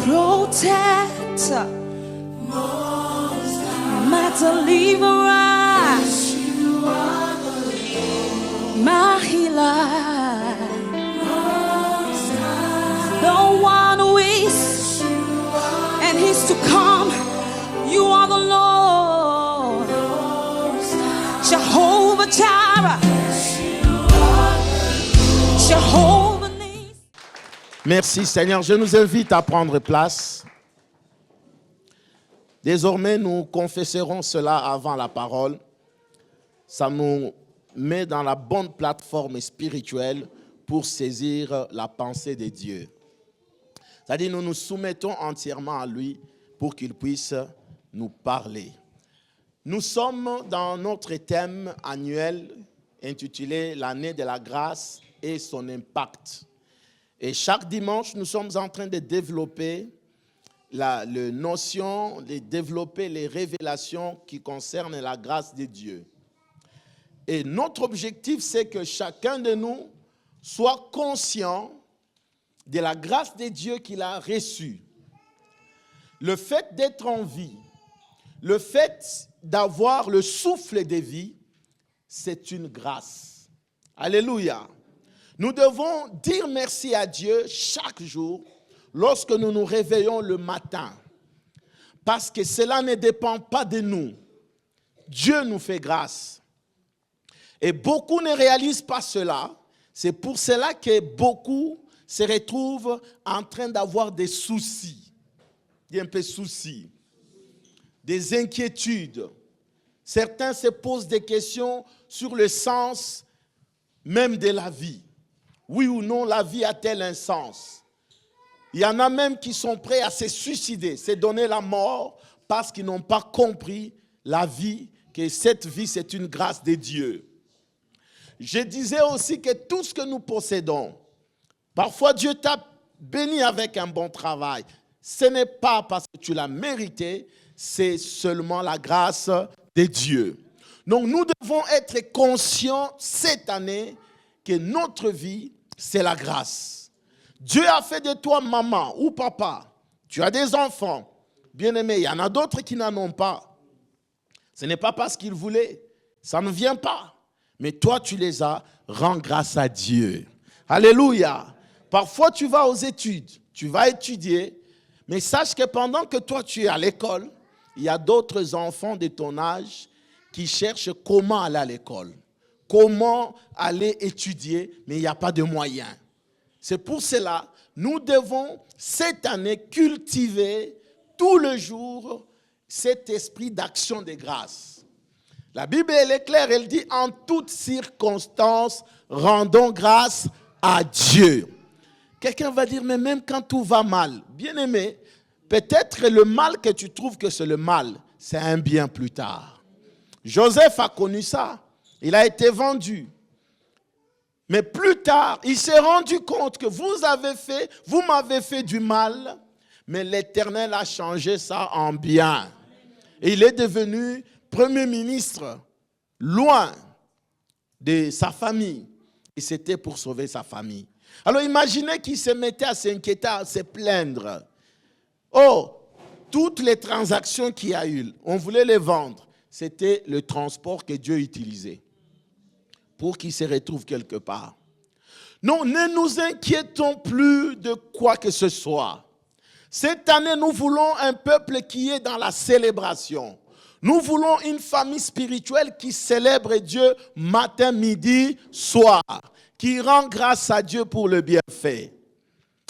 protector, my deliverer, my healer, the one who is and is to come. You are the Lord, Jehovah Jireh, Jehovah Nissi. Merci Seigneur, je nous invite à prendre place. Désormais, nous confesserons cela avant la parole. Ça nous met dans la bonne plateforme spirituelle pour saisir la pensée de Dieu. C'est-à-dire, nous nous soumettons entièrement à lui pour qu'il puisse nous parler. Nous sommes dans notre thème annuel intitulé « L'année de la grâce et son impact ». Et chaque dimanche, nous sommes en train de développer la notion, de développer les révélations qui concernent la grâce de Dieu. Et notre objectif, c'est que chacun de nous soit conscient de la grâce de Dieu qu'il a reçue. Le fait d'être en vie, le fait d'avoir le souffle de vie, c'est une grâce. Alléluia. Nous devons dire merci à Dieu chaque jour lorsque nous nous réveillons le matin. Parce que cela ne dépend pas de nous. Dieu nous fait grâce. Et beaucoup ne réalisent pas cela. C'est pour cela que beaucoup se retrouvent en train d'avoir des soucis. Un peu soucis. Des inquiétudes. Certains se posent des questions sur le sens même de la vie. Oui ou non, la vie a-t-elle un sens? Il y en a même qui sont prêts à se suicider, se donner la mort parce qu'ils n'ont pas compris la vie, que cette vie, c'est une grâce de Dieu. Je disais aussi que tout ce que nous possédons, parfois Dieu t'a béni avec un bon travail. Ce n'est pas parce que tu l'as mérité, c'est seulement la grâce de Dieu. Donc nous devons être conscients cette année que notre vie, c'est la grâce. Dieu a fait de toi maman ou papa. Tu as des enfants. Bien-aimés, il y en a d'autres qui n'en ont pas. Ce n'est pas parce qu'ils voulaient. Ça ne vient pas. Mais toi, tu les as. Rends grâce à Dieu. Alléluia. Parfois, tu vas aux études. Tu vas étudier. Mais sache que pendant que toi, tu es à l'école, il y a d'autres enfants de ton âge qui cherchent comment aller à l'école. Comment aller étudier, mais il n'y a pas de moyens. C'est pour cela, nous devons cette année cultiver tout le jour cet esprit d'action de grâce. La Bible, elle est claire, elle dit en toutes circonstances, rendons grâce à Dieu. Quelqu'un va dire, mais même quand tout va mal, bien aimé, peut-être le mal que tu trouves que c'est le mal, c'est un bien plus tard. Joseph a connu ça, il a été vendu. Mais plus tard, il s'est rendu compte que vous m'avez fait du mal, mais l'Éternel a changé ça en bien. Et il est devenu premier ministre, loin de sa famille. Et c'était pour sauver sa famille. Alors imaginez qu'il se mettait à s'inquiéter, à se plaindre. Oh, toutes les transactions qu'il y a eu, on voulait les vendre. C'était le transport que Dieu utilisait pour qu'il se retrouve quelque part. Non, ne nous inquiétons plus de quoi que ce soit. Cette année, nous voulons un peuple qui est dans la célébration. Nous voulons une famille spirituelle qui célèbre Dieu matin, midi, soir, qui rend grâce à Dieu pour le bienfait.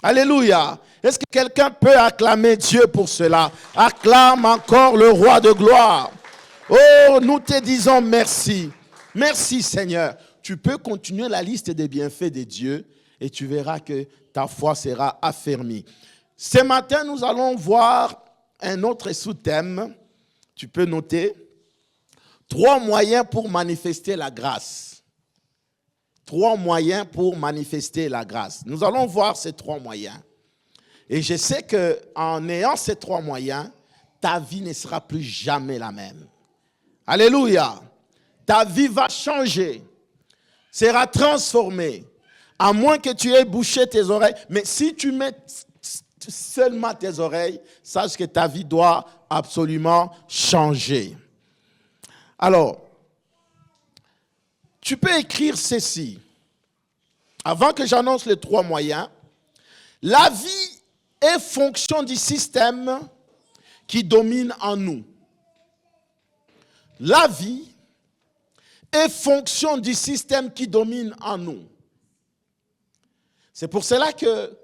Alléluia. Est-ce que quelqu'un peut acclamer Dieu pour cela? Acclame encore le roi de gloire. Oh, nous te disons merci. Merci Seigneur. Tu peux continuer la liste des bienfaits de Dieu et tu verras que ta foi sera affermie. Ce matin, nous allons voir un autre sous-thème. Tu peux noter 3 moyens pour manifester la grâce. 3 moyens pour manifester la grâce. Nous allons voir ces 3 moyens. Et je sais qu'en ayant ces 3 moyens, ta vie ne sera plus jamais la même. Alléluia. Ta vie va changer, sera transformée. À moins que tu aies bouché tes oreilles. Mais si tu mets seulement tes oreilles, sache que ta vie doit absolument changer. Alors, tu peux écrire ceci. Avant que j'annonce les 3 moyens, la vie est fonction du système qui domine en nous. La vie est fonction du système qui domine en nous. C'est pour cela que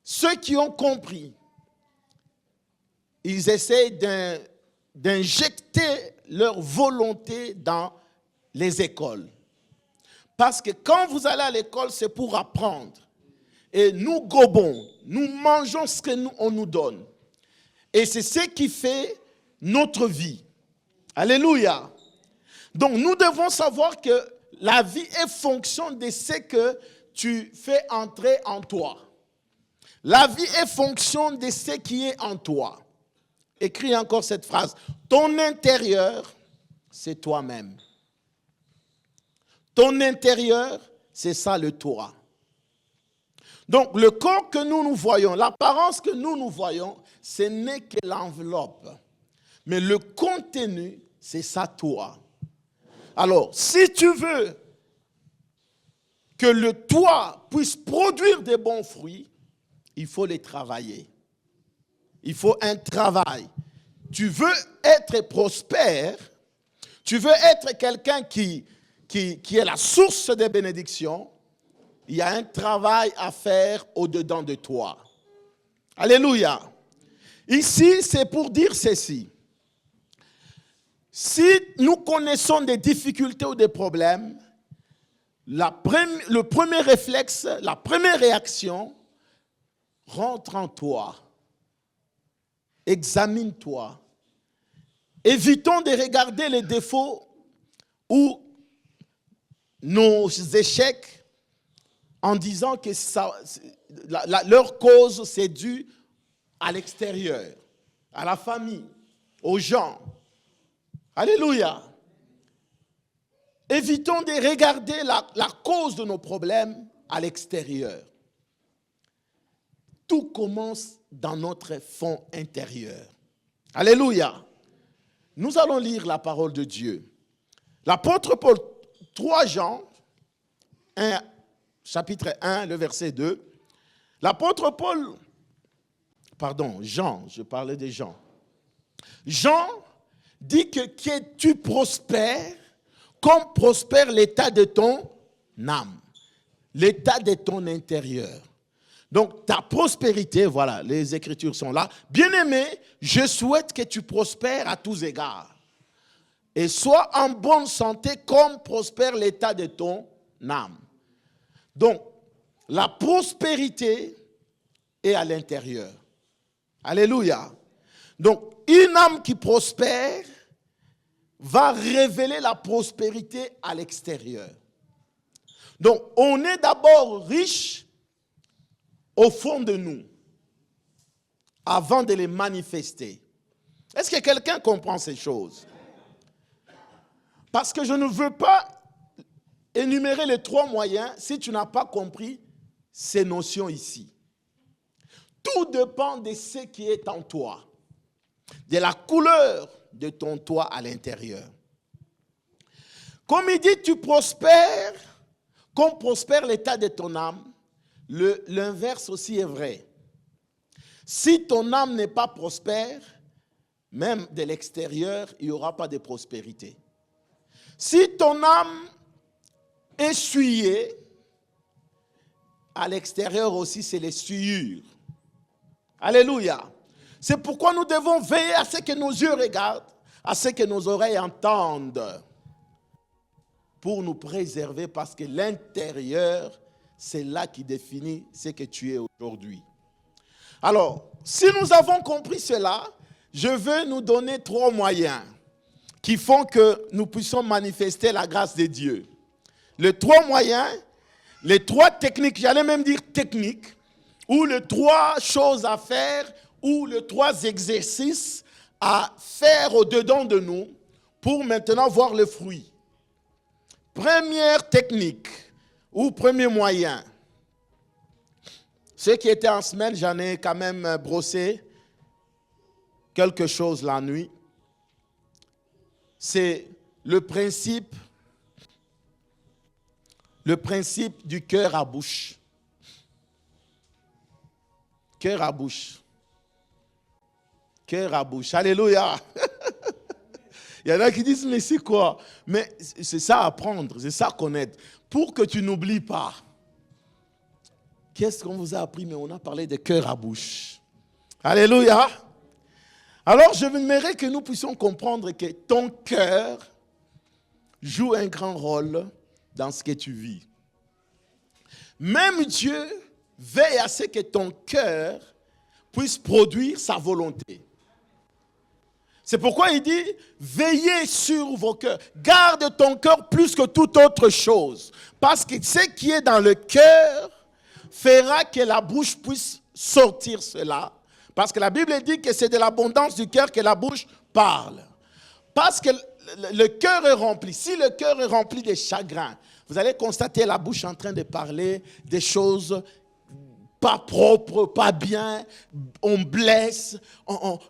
ceux qui ont compris, ils essaient d'injecter leur volonté dans les écoles. Parce que quand vous allez à l'école, c'est pour apprendre. Et nous gobons, nous mangeons ce qu'on nous donne. Et c'est ce qui fait notre vie. Alléluia. Donc nous devons savoir que la vie est fonction de ce que tu fais entrer en toi. La vie est fonction de ce qui est en toi. Écris encore cette phrase. Ton intérieur, c'est toi-même. Ton intérieur, c'est ça le toi. Donc le corps que nous voyons, l'apparence que nous voyons, ce n'est que l'enveloppe. Mais le contenu, c'est ça toi. Alors, si tu veux que le toi puisse produire des bons fruits, il faut les travailler. Il faut un travail. Tu veux être prospère, tu veux être quelqu'un qui est la source des bénédictions, il y a un travail à faire au-dedans de toi. Alléluia. Ici, c'est pour dire ceci. Si nous connaissons des difficultés ou des problèmes, le premier réflexe, la première réaction, rentre en toi. Examine-toi. Évitons de regarder les défauts ou nos échecs en disant que leur cause, c'est dû à l'extérieur, à la famille, aux gens. Alléluia. Évitons de regarder la cause de nos problèmes à l'extérieur. Tout commence dans notre fond intérieur. Alléluia. Nous allons lire la parole de Dieu. L'apôtre Paul, 3 Jean, chapitre 1, le verset 2. L'apôtre Paul, Jean, je parlais de Jean. Jean dit que tu prospères comme prospère l'état de ton âme, l'état de ton intérieur. Donc ta prospérité, voilà, les Écritures sont là. Bien-aimé, je souhaite que tu prospères à tous égards et sois en bonne santé comme prospère l'état de ton âme. Donc, la prospérité est à l'intérieur. Alléluia. Donc, une âme qui prospère va révéler la prospérité à l'extérieur. Donc, on est d'abord riche au fond de nous, avant de les manifester. Est-ce que quelqu'un comprend ces choses? Parce que je ne veux pas énumérer les 3 moyens si tu n'as pas compris ces notions ici. Tout dépend de ce qui est en toi, de la couleur de ton toit à l'intérieur. Comme il dit, tu prospères, comme prospère l'état de ton âme, l'inverse aussi est vrai. Si ton âme n'est pas prospère, même de l'extérieur, il n'y aura pas de prospérité. Si ton âme est souillée, à l'extérieur aussi, c'est les souillures. Alléluia. C'est pourquoi nous devons veiller à ce que nos yeux regardent, à ce que nos oreilles entendent, pour nous préserver, parce que l'intérieur, c'est là qui définit ce que tu es aujourd'hui. Alors, si nous avons compris cela, je veux nous donner 3 moyens qui font que nous puissions manifester la grâce de Dieu. Les 3 moyens, les 3 techniques, j'allais même dire techniques, ou les 3 choses à faire, ou les 3 exercices à faire au-dedans de nous pour maintenant voir le fruit. Première technique, ou premier moyen. Ceux qui étaient en semaine, j'en ai quand même brossé quelque chose la nuit. C'est le principe du cœur à bouche. Cœur à bouche. Cœur à bouche. Alléluia. Il y en a qui disent, mais c'est quoi? Mais c'est ça à apprendre, c'est ça à connaître. Pour que tu n'oublies pas. Qu'est-ce qu'on vous a appris? Mais on a parlé de cœur à bouche. Alléluia. Alors, je voudrais que nous puissions comprendre que ton cœur joue un grand rôle dans ce que tu vis. Même Dieu veille à ce que ton cœur puisse produire sa volonté. C'est pourquoi il dit, veillez sur vos cœurs. Garde ton cœur plus que toute autre chose. Parce que ce qui est dans le cœur fera que la bouche puisse sortir cela. Parce que la Bible dit que c'est de l'abondance du cœur que la bouche parle. Parce que le cœur est rempli. Si le cœur est rempli de chagrin, vous allez constater la bouche en train de parler des choses pas propres, pas bien. On blesse.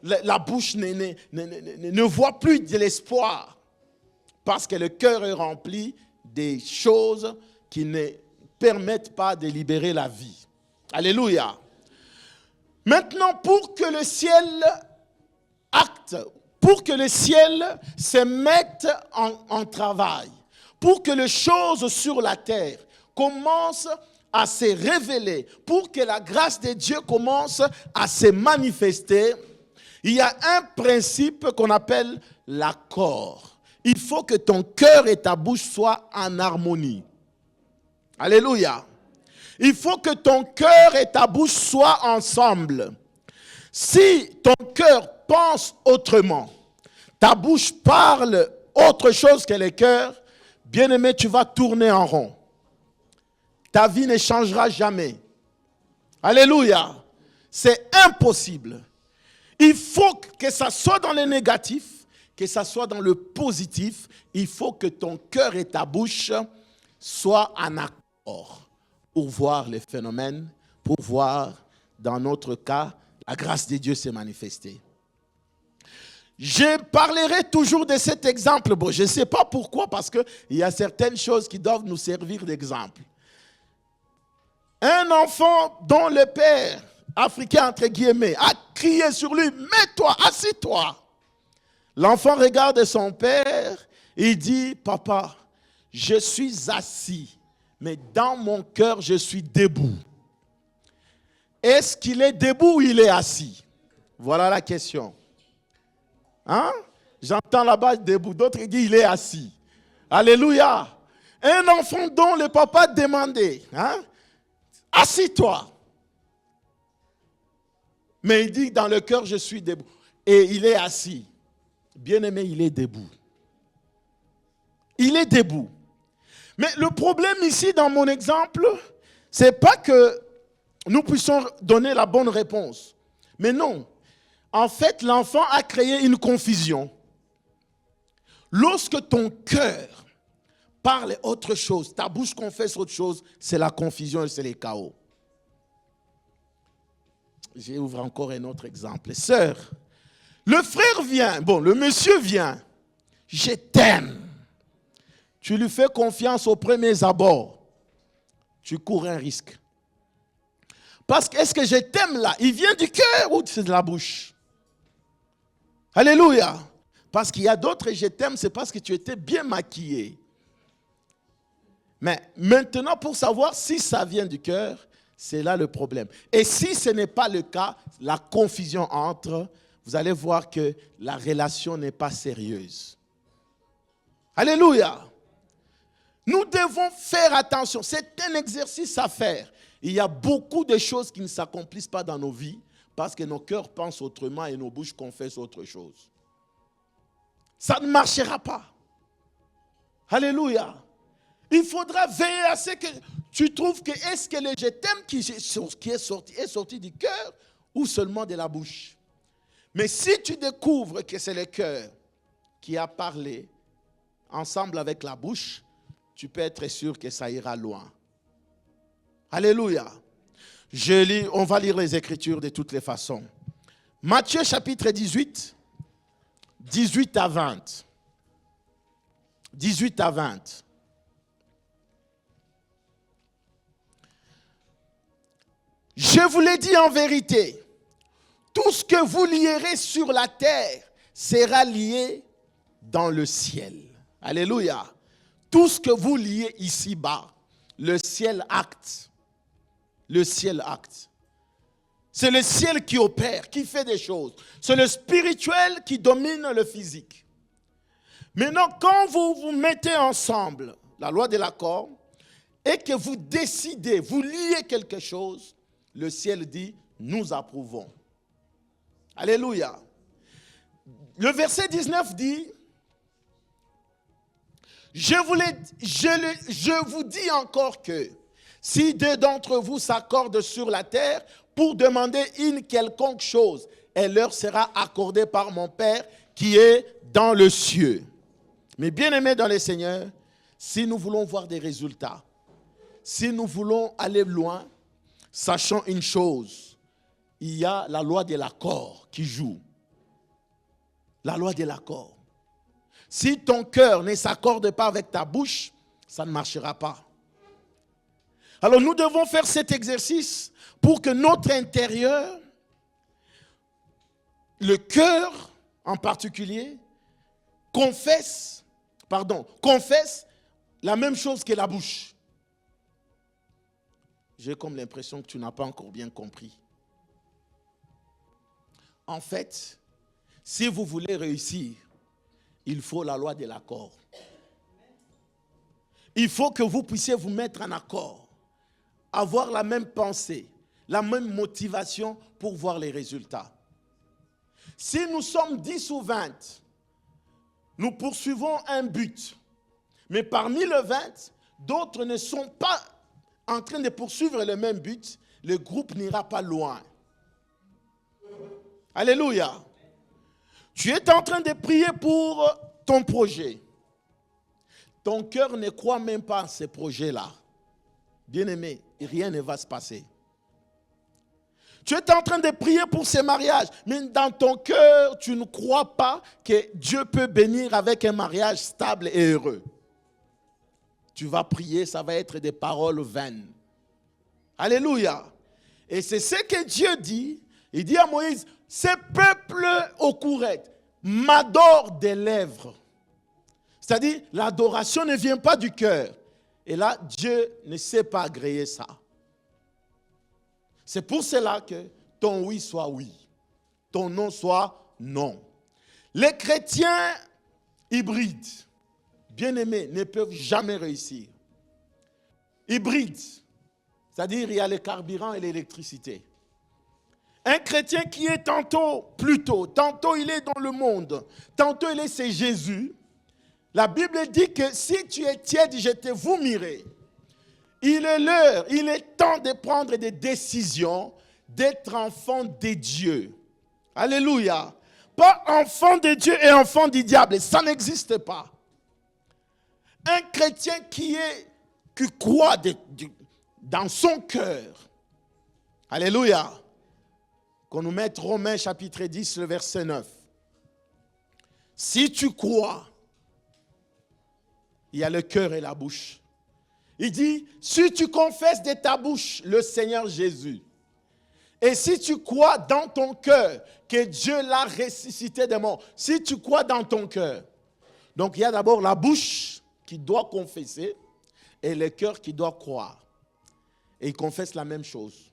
La bouche ne voit plus de l'espoir. Parce que le cœur est rempli des choses qui ne permettent pas de libérer la vie. Alléluia. Maintenant, pour que le ciel acte, pour que le ciel se mette en travail, pour que les choses sur la terre commencent à se révéler, pour que la grâce de Dieu commence à se manifester, il y a un principe qu'on appelle l'accord. Il faut que ton cœur et ta bouche soient en harmonie. Alléluia. Il faut que ton cœur et ta bouche soient ensemble. Si ton cœur pense autrement, ta bouche parle autre chose que le cœur, bien-aimé, tu vas tourner en rond. Ta vie ne changera jamais. Alléluia. C'est impossible. Il faut que ça soit dans le négatif, que ça soit dans le positif. Il faut que ton cœur et ta bouche soient en accord pour voir les phénomènes, pour voir, dans notre cas, la grâce de Dieu s'est manifestée. Je parlerai toujours de cet exemple. Bon, je ne sais pas pourquoi, parce qu'il y a certaines choses qui doivent nous servir d'exemple. Un enfant dont le père, africain entre guillemets, a crié sur lui, mets-toi, assis-toi. L'enfant regarde son père et dit, papa, je suis assis, mais dans mon cœur, je suis debout. Est-ce qu'il est debout ou il est assis? Voilà la question. Hein? J'entends là-bas debout, d'autres disent il est assis. Alléluia. Un enfant dont le papa demandait, hein? Assis-toi. Mais il dit dans le cœur je suis debout. Et il est assis. Bien-aimé, il est debout. Il est debout. Mais le problème ici dans mon exemple, c'est pas que nous puissions donner la bonne réponse. Mais non. En fait, l'enfant a créé une confusion. Lorsque ton cœur parle autre chose, ta bouche confesse autre chose, c'est la confusion et c'est le chaos. J'ouvre encore un autre exemple. Sœur, le frère vient, le monsieur vient, je t'aime. Tu lui fais confiance aux premiers abords. Tu cours un risque. Parce que est-ce que je t'aime là, il vient du cœur ou c'est de la bouche? Alléluia. Parce qu'il y a d'autres, je t'aime, c'est parce que tu étais bien maquillé. Mais maintenant, pour savoir si ça vient du cœur, c'est là le problème. Et si ce n'est pas le cas, la confusion entre, vous allez voir que la relation n'est pas sérieuse. Alléluia. Nous devons faire attention. C'est un exercice à faire. Il y a beaucoup de choses qui ne s'accomplissent pas dans nos vies parce que nos cœurs pensent autrement et nos bouches confessent autre chose. Ça ne marchera pas. Alléluia. Il faudra veiller à ce que tu trouves que est-ce que le je t'aime qui est sorti du cœur ou seulement de la bouche. Mais si tu découvres que c'est le cœur qui a parlé ensemble avec la bouche, tu peux être sûr que ça ira loin. Alléluia. On va lire les Écritures de toutes les façons. Matthieu chapitre 18, 18 à 20. 18 à 20. Je vous l'ai dit en vérité, tout ce que vous lierez sur la terre sera lié dans le ciel. Alléluia. Tout ce que vous liez ici-bas, le ciel acte. Le ciel acte. C'est le ciel qui opère, qui fait des choses. C'est le spirituel qui domine le physique. Maintenant, quand vous vous mettez ensemble, la loi de l'accord, et que vous décidez, vous liez quelque chose, le ciel dit, nous approuvons. Alléluia. Le verset 19 dit, je vous dis encore que si deux d'entre vous s'accordent sur la terre pour demander une quelconque chose, elle leur sera accordée par mon Père qui est dans le cieux. Mais bien-aimés dans le Seigneur, si nous voulons voir des résultats, si nous voulons aller loin, sachons une chose, il y a la loi de l'accord qui joue. La loi de l'accord. Si ton cœur ne s'accorde pas avec ta bouche, ça ne marchera pas. Alors nous devons faire cet exercice pour que notre intérieur, le cœur en particulier, confesse la même chose que la bouche. J'ai comme l'impression que tu n'as pas encore bien compris. En fait, si vous voulez réussir, il faut la loi de l'accord. Il faut que vous puissiez vous mettre en accord, avoir la même pensée, la même motivation pour voir les résultats. Si nous sommes 10 ou 20, nous poursuivons un but. Mais parmi les 20, d'autres ne sont pas en train de poursuivre le même but, le groupe n'ira pas loin. Alléluia. Tu es en train de prier pour ton projet. Ton cœur ne croit même pas à ce projet-là. Bien-aimé, rien ne va se passer. Tu es en train de prier pour ce mariage, mais dans ton cœur, tu ne crois pas que Dieu peut bénir avec un mariage stable et heureux. Tu vas prier, ça va être des paroles vaines. Alléluia. Et c'est ce que Dieu dit. Il dit à Moïse, ce peuple au courette m'adore des lèvres. C'est-à-dire, l'adoration ne vient pas du cœur. Et là, Dieu ne sait pas agréer ça. C'est pour cela que ton oui soit oui, ton non soit non. Les chrétiens hybrides, bien-aimés, ne peuvent jamais réussir. Hybrides, c'est-à-dire il y a le carburant et l'électricité. Un chrétien qui est tantôt il est dans le monde, tantôt il est c'est Jésus. La Bible dit que si tu es tiède, je te vommirai. Il est l'heure, il est temps de prendre des décisions, d'être enfant de Dieu. Alléluia. Pas enfant de Dieu et enfant du diable, ça n'existe pas. Un chrétien qui croit dans son cœur. Alléluia. Qu'on nous mette Romains chapitre 10, le verset 9. Si tu crois, il y a le cœur et la bouche. Il dit, si tu confesses de ta bouche le Seigneur Jésus, et si tu crois dans ton cœur que Dieu l'a ressuscité des morts, si tu crois dans ton cœur, donc il y a d'abord la bouche qui doit confesser et le cœur qui doit croire. Et ils confessent la même chose.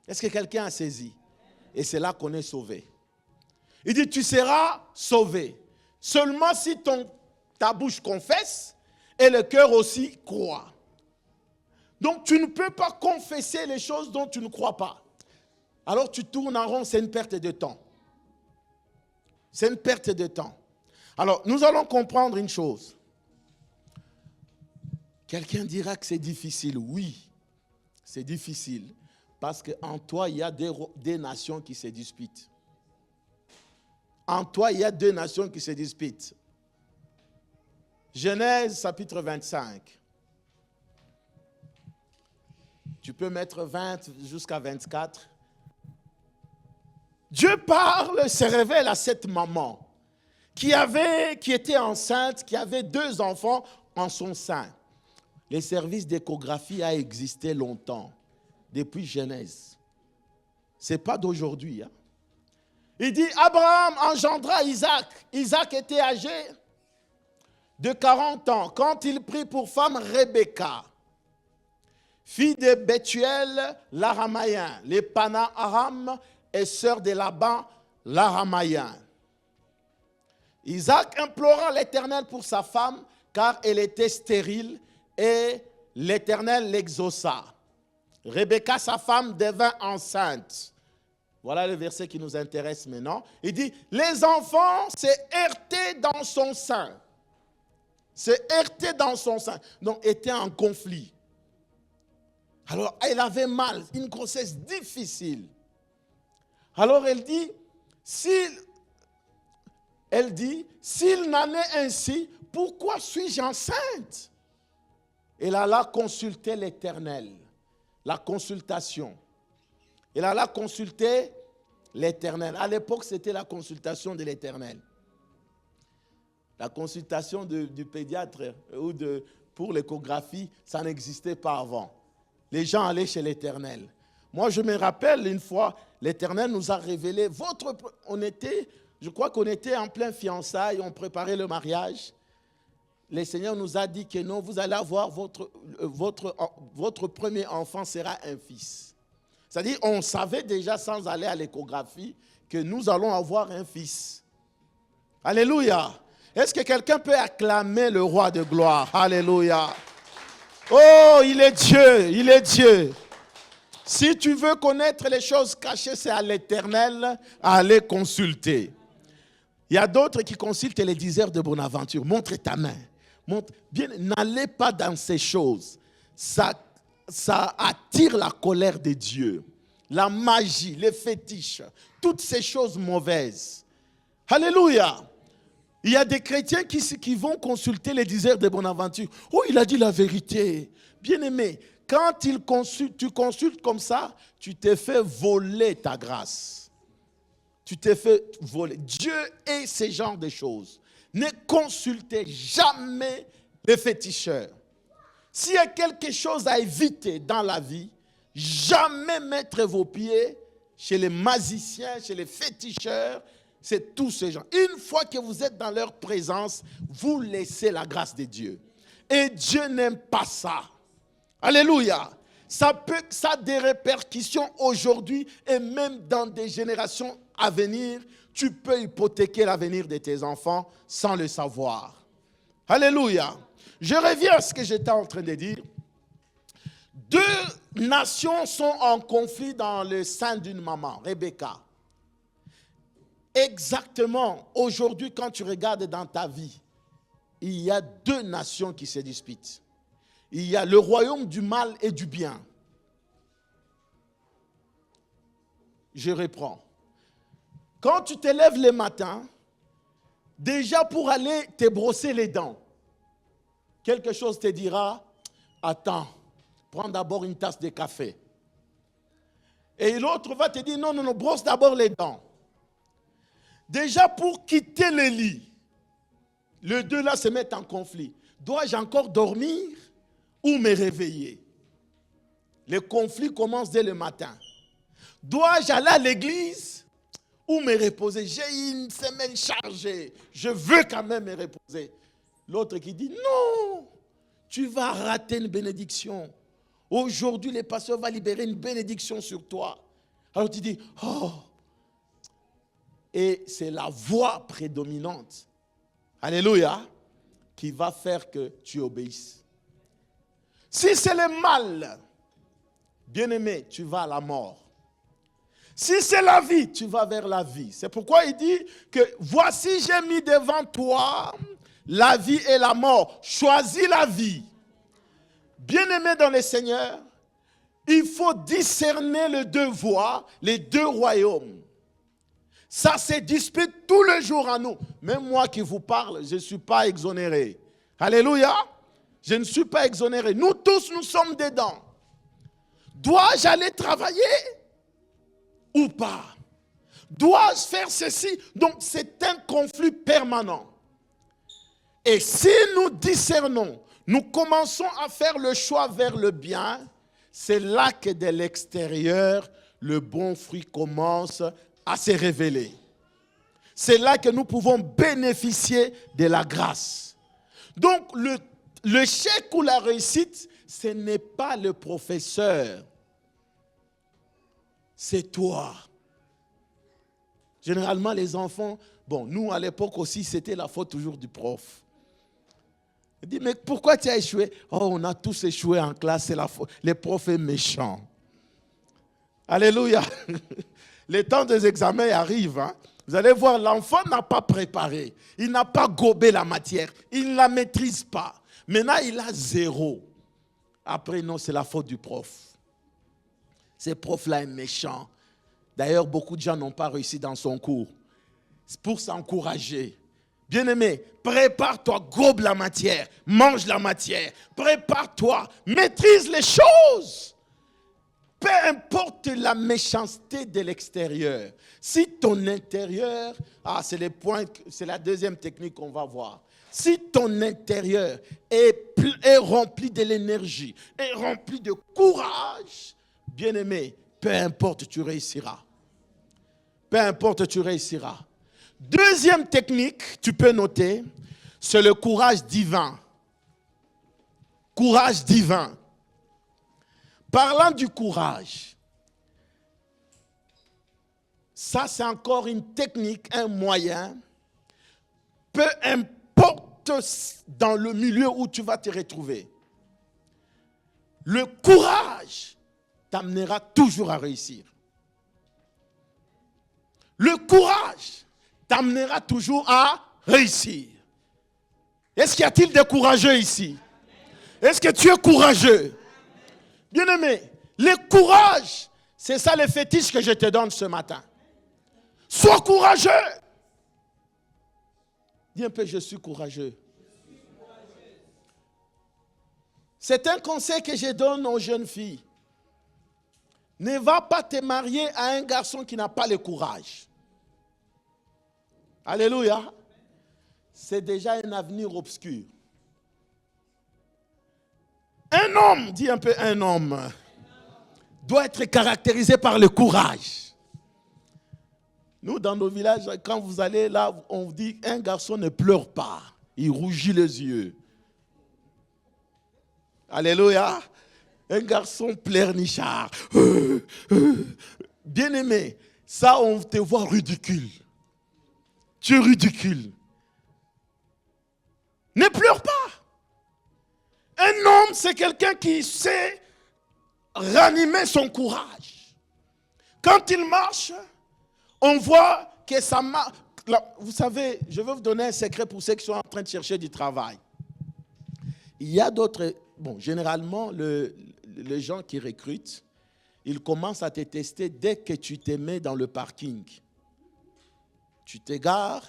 Est-ce que quelqu'un a saisi? Et c'est là qu'on est sauvé. Il dit, tu seras sauvé. Seulement si ta bouche confesse et le cœur aussi croit. Donc tu ne peux pas confesser les choses dont tu ne crois pas. Alors tu tournes en rond, c'est une perte de temps. C'est une perte de temps. Alors nous allons comprendre une chose. Quelqu'un dira que c'est difficile. Oui, c'est difficile. Parce qu'en toi, il y a des nations qui se disputent. En toi, il y a deux nations qui se disputent. Genèse chapitre 25. Tu peux mettre 20 jusqu'à 24. Dieu parle, se révèle à cette maman qui était enceinte, qui avait 2 enfants en son sein. Les services d'échographie a existé longtemps, depuis Genèse. Ce n'est pas d'aujourd'hui. Hein? Il dit, Abraham engendra Isaac. Isaac était âgé de 40 ans quand il prit pour femme Rebecca, fille de Bethuel l'Aramaïen, les Pana Aram et sœur de Laban l'Aramaïen. Isaac implora l'Éternel pour sa femme, car elle était stérile, et l'Éternel l'exauça. Rebecca, sa femme, devint enceinte. Voilà le verset qui nous intéresse maintenant. Il dit, les enfants s'est heurté dans son sein. S'est heurté dans son sein. Donc, était en conflit. Alors, elle avait mal, une grossesse difficile. Alors, elle dit, s'il n'en est ainsi, pourquoi suis-je enceinte? Elle alla consulter l'Éternel. La consultation. Elle alla consulter l'Éternel. À l'époque, c'était la consultation de l'Éternel. La consultation du pédiatre ou pour l'échographie, ça n'existait pas avant. Les gens allaient chez l'Éternel. Moi, je me rappelle une fois, l'Éternel nous a révélé, je crois qu'on était en plein fiançailles, on préparait le mariage. Le Seigneur nous a dit que non, vous allez avoir votre premier enfant sera un fils. C'est-à-dire, on savait déjà sans aller à l'échographie que nous allons avoir un fils. Alléluia. Est-ce que quelqu'un peut acclamer le roi de gloire? Alléluia. Oh, il est Dieu, il est Dieu. Si tu veux connaître les choses cachées, c'est à l'Éternel à aller consulter. Il y a d'autres qui consultent les diseurs de Bonaventure. Montre ta main. Bien, n'allez pas dans ces choses. Ça attire la colère de Dieu. La magie, les fétiches, toutes ces choses mauvaises. Alléluia. Il y a des chrétiens qui vont consulter les diseurs de Bonaventure. Oh, il a dit la vérité. Bien-aimé, quand tu consultes comme ça, tu t'es fait voler ta grâce. Tu t'es fait voler. Dieu est ce genre de choses. Ne consultez jamais les féticheurs. S'il y a quelque chose à éviter dans la vie, jamais mettre vos pieds chez les magiciens, chez les féticheurs, c'est tous ces gens. Une fois que vous êtes dans leur présence, vous laissez la grâce de Dieu. Et Dieu n'aime pas ça. Alléluia. Ça a des répercussions aujourd'hui et même dans des générations à venir. Tu peux hypothéquer l'avenir de tes enfants sans le savoir. Alléluia. Je reviens à ce que j'étais en train de dire. 2 nations sont en conflit dans le sein d'une maman, Rebecca. Exactement, aujourd'hui, quand tu regardes dans ta vie, il y a 2 nations qui se disputent. Il y a le royaume du mal et du bien. Je reprends. Quand tu te lèves le matin, déjà pour aller te brosser les dents, quelque chose te dira, attends, prends d'abord une tasse de café. Et l'autre va te dire, non, brosse d'abord les dents. Déjà pour quitter le lit, les 2 là se mettent en conflit. Dois-je encore dormir ou me réveiller? Le conflit commence dès le matin. Dois-je aller à l'église ou me reposer? J'ai une semaine chargée, je veux quand même me reposer. L'autre qui dit, non, tu vas rater une bénédiction. Aujourd'hui, le pasteur va libérer une bénédiction sur toi. Alors tu dis, oh. Et c'est la voix prédominante, alléluia, qui va faire que tu obéisses. Si c'est le mal, bien-aimé, tu vas à la mort. Si c'est la vie, tu vas vers la vie. C'est pourquoi il dit que voici j'ai mis devant toi la vie et la mort. Choisis la vie. Bien-aimé dans le Seigneur, il faut discerner les 2 voies, les 2 royaumes. Ça se dispute tous les jours en nous. Même moi qui vous parle, je ne suis pas exonéré. Alléluia. Je ne suis pas exonéré. Nous tous, nous sommes dedans. Dois-je aller travailler ou pas? Dois-je faire ceci? Donc c'est un conflit permanent. Et si nous discernons, nous commençons à faire le choix vers le bien, c'est là que de l'extérieur, le bon fruit commence à se révéler. C'est là que nous pouvons bénéficier de la grâce. Donc l'échec ou la réussite, ce n'est pas le professeur, c'est toi. Généralement, les enfants, bon, nous à l'époque aussi, c'était la faute toujours du prof. Il dit, mais pourquoi tu as échoué? Oh, on a tous échoué en classe, c'est la faute. Le prof est méchant. Alléluia. Les temps des examens arrivent. Hein? Vous allez voir, l'enfant n'a pas préparé. Il n'a pas gobé la matière. Il ne la maîtrise pas. Maintenant, il a 0. Après, non, c'est la faute du prof. Ce prof-là est méchant. D'ailleurs, beaucoup de gens n'ont pas réussi dans son cours. C'est pour s'encourager. Bien-aimé, prépare-toi, gobe la matière, mange la matière. Prépare-toi, maîtrise les choses. Peu importe la méchanceté de l'extérieur. Si ton intérieur, c'est la deuxième technique qu'on va voir. Si ton intérieur est rempli de l'énergie, est rempli de courage, bien-aimé, peu importe, tu réussiras. Peu importe, tu réussiras. Deuxième technique, tu peux noter, c'est le courage divin. Courage divin. Parlant du courage, ça c'est encore une technique, un moyen. Peu importe dans le milieu où tu vas te retrouver. Le courage t'amènera toujours à réussir. Le courage t'amènera toujours à réussir. Est-ce qu'il y a-t-il des courageux ici? Est-ce que tu es courageux? Bien-aimé, le courage, c'est ça le fétiche que je te donne ce matin. Sois courageux. Dis un peu, je suis courageux. C'est un conseil que je donne aux jeunes filles. Ne va pas te marier à un garçon qui n'a pas le courage. Alléluia. C'est déjà un avenir obscur. Un homme, dis un peu un homme, doit être caractérisé par le courage. Nous, dans nos villages, quand vous allez là, on vous dit un garçon ne pleure pas. Il rougit les yeux. Alléluia. Un garçon pleurnichard. Bien-aimé, ça, on te voit ridicule. Tu es ridicule. Ne pleure pas. Un homme, c'est quelqu'un qui sait ranimer son courage. Quand il marche, on voit que ça marche. Vous savez, je vais vous donner un secret pour ceux qui sont en train de chercher du travail. Il y a d'autres... Bon, généralement, les gens qui recrutent, ils commencent à te tester dès que tu te mets dans le parking. Tu t'égares,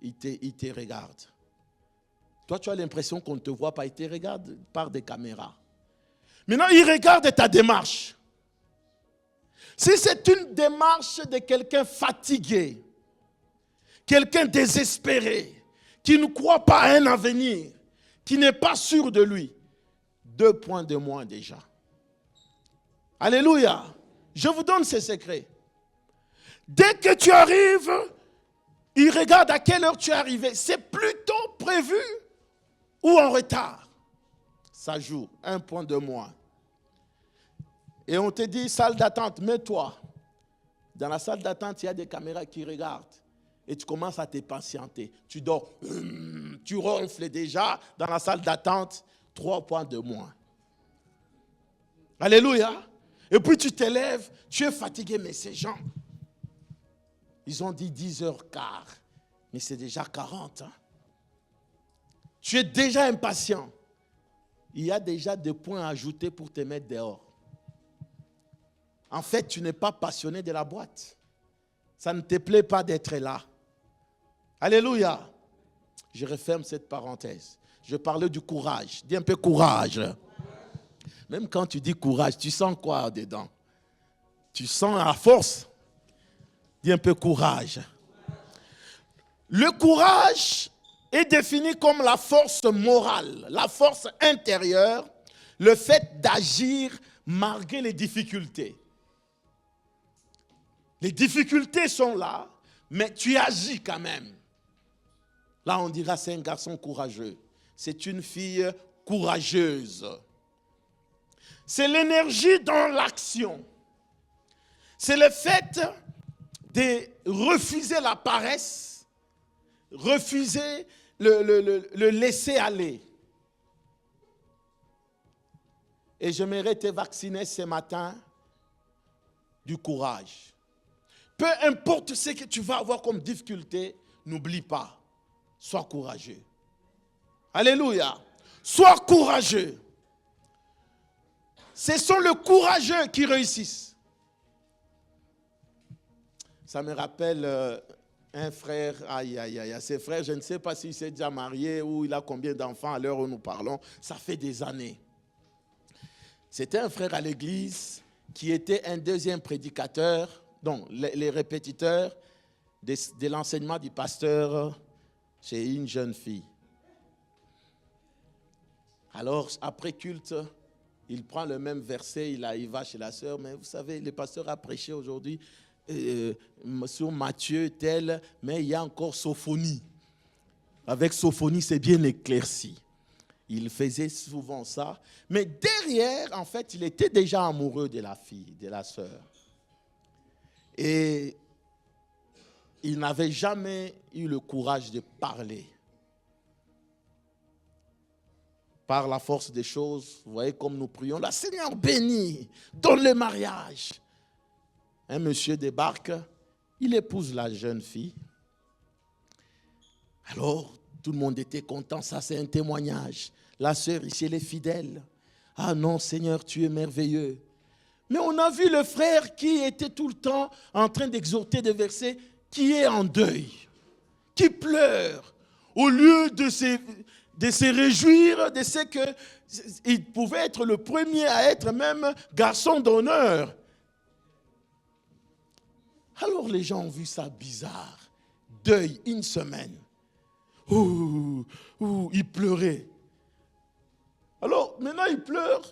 ils te regardent. Toi, tu as l'impression qu'on ne te voit pas. Ils te regardent par des caméras. Maintenant, ils regardent ta démarche. Si c'est une démarche de quelqu'un fatigué, quelqu'un désespéré, qui ne croit pas à un avenir, qui n'est pas sûr de lui, 2 points de moins déjà. Alléluia. Je vous donne ces secrets. Dès que tu arrives, ils regardent à quelle heure tu es arrivé. C'est plutôt prévu ou en retard. Ça joue 1 point de moins. Et on te dit, salle d'attente, mets-toi. Dans la salle d'attente, il y a des caméras qui regardent. Et tu commences à te patienter. Tu dors, tu ronfles déjà dans la salle d'attente. 3 points de moins. Alléluia. Et puis tu te lèves, tu es fatigué, mais ces gens, ils ont dit 10h15, mais c'est déjà 40. Hein? Tu es déjà impatient. Il y a déjà des points à ajouter pour te mettre dehors. En fait, tu n'es pas passionné de la boîte. Ça ne te plaît pas d'être là. Alléluia. Je referme cette parenthèse. Je parlais du courage. Dis un peu courage. Même quand tu dis courage, tu sens quoi dedans? Tu sens la force. Dis un peu courage. Le courage est défini comme la force morale, la force intérieure, le fait d'agir malgré les difficultés. Les difficultés sont là, mais tu agis quand même. Là, on dira c'est un garçon courageux. C'est une fille courageuse. C'est l'énergie dans l'action. C'est le fait de refuser la paresse, refuser le laisser aller. Et j'aimerais te vacciner ce matin du courage. Peu importe ce que tu vas avoir comme difficulté, n'oublie pas, sois courageux. Alléluia. Sois courageux. Ce sont les courageux qui réussissent. Ça me rappelle un frère, ses frères, je ne sais pas s'il s'est déjà marié ou il a combien d'enfants à l'heure où nous parlons, ça fait des années. C'était un frère à l'église qui était un deuxième prédicateur, donc les répétiteurs de l'enseignement du pasteur chez une jeune fille. Alors, après culte, il prend le même verset, il va chez la sœur, mais vous savez, le pasteur a prêché aujourd'hui sur Matthieu tel, mais il y a encore Sophonie. Avec Sophonie, c'est bien éclairci. Il faisait souvent ça. Mais derrière, en fait, il était déjà amoureux de la fille, de la sœur. Et il n'avait jamais eu le courage de parler. Par la force des choses, vous voyez comme nous prions, la Seigneur bénit, donne le mariage. Un monsieur débarque, il épouse la jeune fille. Alors, tout le monde était content, ça c'est un témoignage. La sœur ici, elle est fidèle. Ah non, Seigneur, tu es merveilleux. Mais on a vu le frère qui était tout le temps en train d'exhorter des versets, qui est en deuil, qui pleure. Au lieu de se réjouir de ce qu'il pouvait être le premier à être même garçon d'honneur. Alors les gens ont vu ça bizarre. Deuil, une semaine. Il pleurait. Alors maintenant il pleure.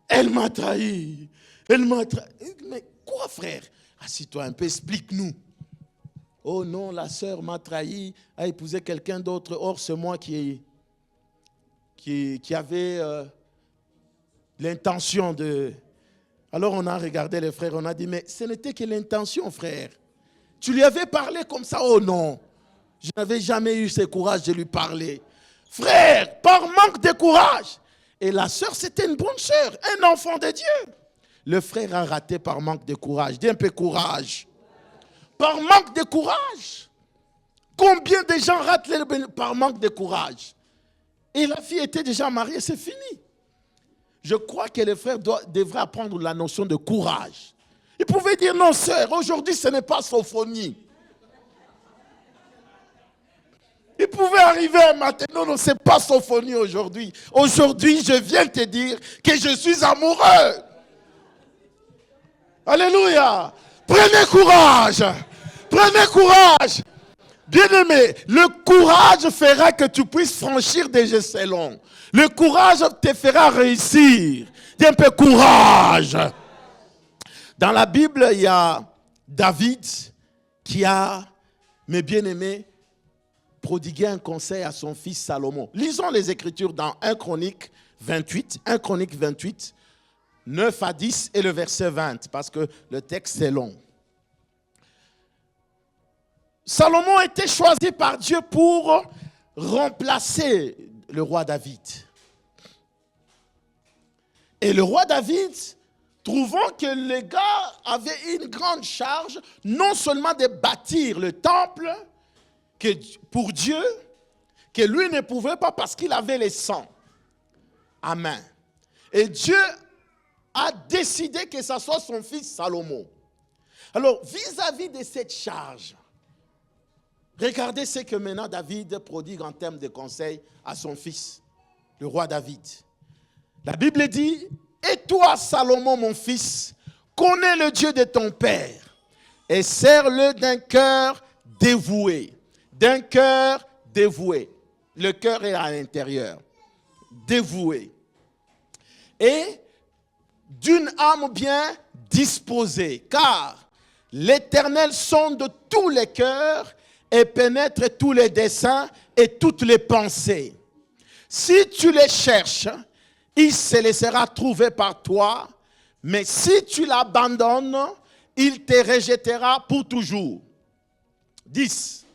Elle m'a trahi. Elle m'a trahi. Mais quoi frère? Assis-toi un peu, explique-nous. Oh non, la sœur m'a trahi, a épousé quelqu'un d'autre. Or, c'est moi qui avait l'intention de... Alors, on a regardé les frères, on a dit, mais ce n'était que l'intention, frère. Tu lui avais parlé comme ça? Oh non, je n'avais jamais eu ce courage de lui parler. Frère, par manque de courage. Et la sœur, c'était une bonne sœur, un enfant de Dieu. Le frère a raté par manque de courage. Dis un peu courage. Par manque de courage. Combien de gens ratent par manque de courage? Et la fille était déjà mariée, c'est fini. Je crois que les frères devraient apprendre la notion de courage. Ils pouvaient dire, non sœur, aujourd'hui ce n'est pas Sophonie. Ils pouvaient arriver un matin, non, ce n'est pas Sophonie aujourd'hui. Aujourd'hui, je viens te dire que je suis amoureux. Alléluia. Prenez courage. Prenez courage. Bien-aimé, le courage fera que tu puisses franchir des échelons. Le courage te fera réussir. Dis un peu courage. Dans la Bible, il y a David qui a, mes bien-aimés, prodigué un conseil à son fils Salomon. Lisons les Écritures dans 1 Chronique 28, 9 à 10 et le verset 20, parce que le texte est long. Salomon était choisi par Dieu pour remplacer le roi David. Et le roi David, trouvant que les gars avaient une grande charge, non seulement de bâtir le temple pour Dieu, que lui ne pouvait pas parce qu'il avait les sangs à main. Et Dieu a décidé que ce soit son fils Salomon. Alors, vis-à-vis de cette charge, regardez ce que maintenant David prodigue en termes de conseils à son fils, le roi David. La Bible dit, et toi, Salomon, mon fils, connais le Dieu de ton père et sers-le d'un cœur dévoué. D'un cœur dévoué. Le cœur est à l'intérieur. Dévoué. Et d'une âme bien disposée, car l'Éternel sonde tous les cœurs et pénètre tous les desseins et toutes les pensées. Si tu les cherches, il se laissera trouver par toi, mais si tu l'abandonnes, il te rejettera pour toujours. 10.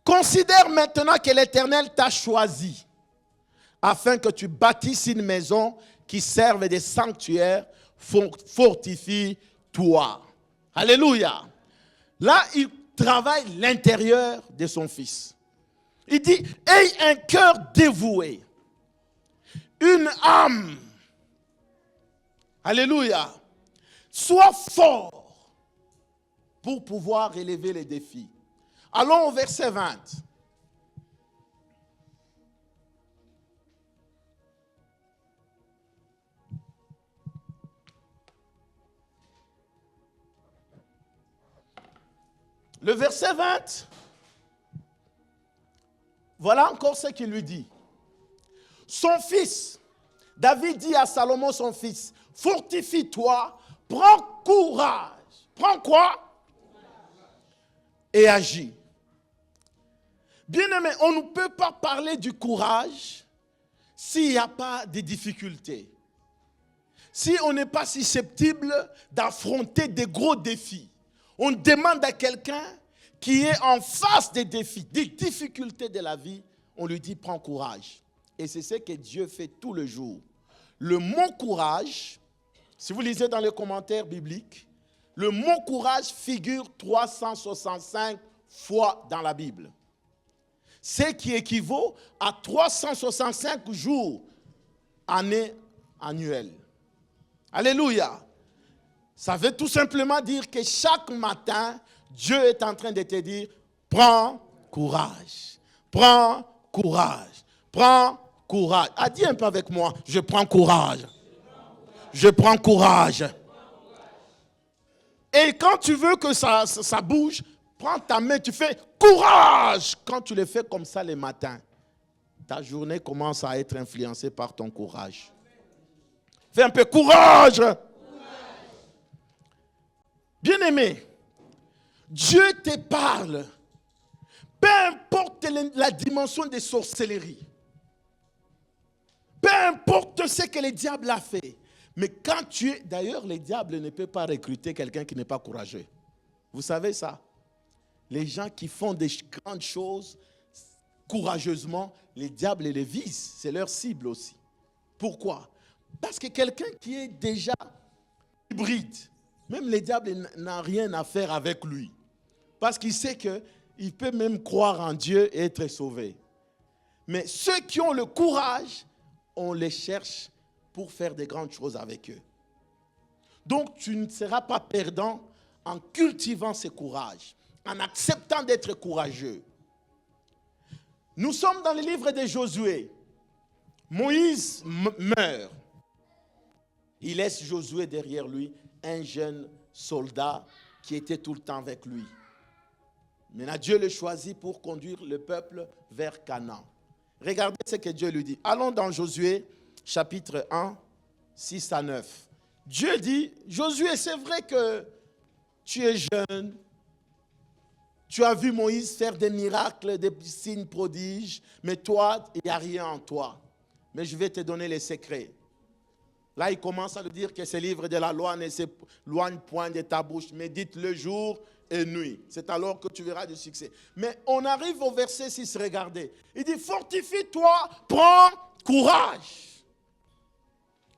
Considère maintenant que l'Éternel t'a choisi, afin que tu bâtisses une maison qui serve de sanctuaire, fortifie-toi. Alléluia. Là, il travaille l'intérieur de son fils. Il dit, aie un cœur dévoué, une âme. Alléluia. Sois fort pour pouvoir relever les défis. Allons au verset 20. Le verset 20, voilà encore ce qu'il lui dit. Son fils, David dit à Salomon son fils, fortifie-toi, prends courage. Prends quoi? Et agis. Bien-aimé, on ne peut pas parler du courage s'il n'y a pas de difficultés. Si on n'est pas susceptible d'affronter des gros défis. On demande à quelqu'un qui est en face des défis, des difficultés de la vie, on lui dit prends courage. Et c'est ce que Dieu fait tout le jour. Le mot courage, si vous lisez dans les commentaires bibliques, le mot courage figure 365 fois dans la Bible. Ce qui équivaut à 365 jours, année annuelle. Alléluia. Ça veut tout simplement dire que chaque matin, Dieu est en train de te dire, prends courage, prends courage, prends courage. Ah, dis un peu avec moi, je prends courage. Je prends courage. Et quand tu veux que ça bouge, prends ta main, tu fais courage. Quand tu le fais comme ça le matin, ta journée commence à être influencée par ton courage. Fais un peu courage. Bien-aimé, Dieu te parle, peu importe la dimension des sorcelleries, peu importe ce que le diable a fait, mais quand tu es... D'ailleurs, le diable ne peut pas recruter quelqu'un qui n'est pas courageux. Vous savez ça? Les gens qui font des grandes choses courageusement, les diables les visent, c'est leur cible aussi. Pourquoi? Parce que quelqu'un qui est déjà hybride, même le diable n'a rien à faire avec lui. Parce qu'il sait qu'il peut même croire en Dieu et être sauvé. Mais ceux qui ont le courage, on les cherche pour faire des grandes choses avec eux. Donc tu ne seras pas perdant en cultivant ce courage, en acceptant d'être courageux. Nous sommes dans le livre de Josué. Moïse meurt. Il laisse Josué derrière lui, un jeune soldat qui était tout le temps avec lui. Maintenant, Dieu le choisit pour conduire le peuple vers Canaan. Regardez ce que Dieu lui dit. Allons dans Josué, chapitre 1, 6 à 9. Dieu dit, Josué, c'est vrai que tu es jeune. Tu as vu Moïse faire des miracles, des signes prodiges, mais toi, il n'y a rien en toi. Mais je vais te donner les secrets. Là, il commence à lui dire que ce livre de la loi ne s'éloigne point de ta bouche. Médite le jour et nuit. C'est alors que tu verras du succès. Mais on arrive au verset 6, regardez. Il dit, fortifie-toi, prends courage.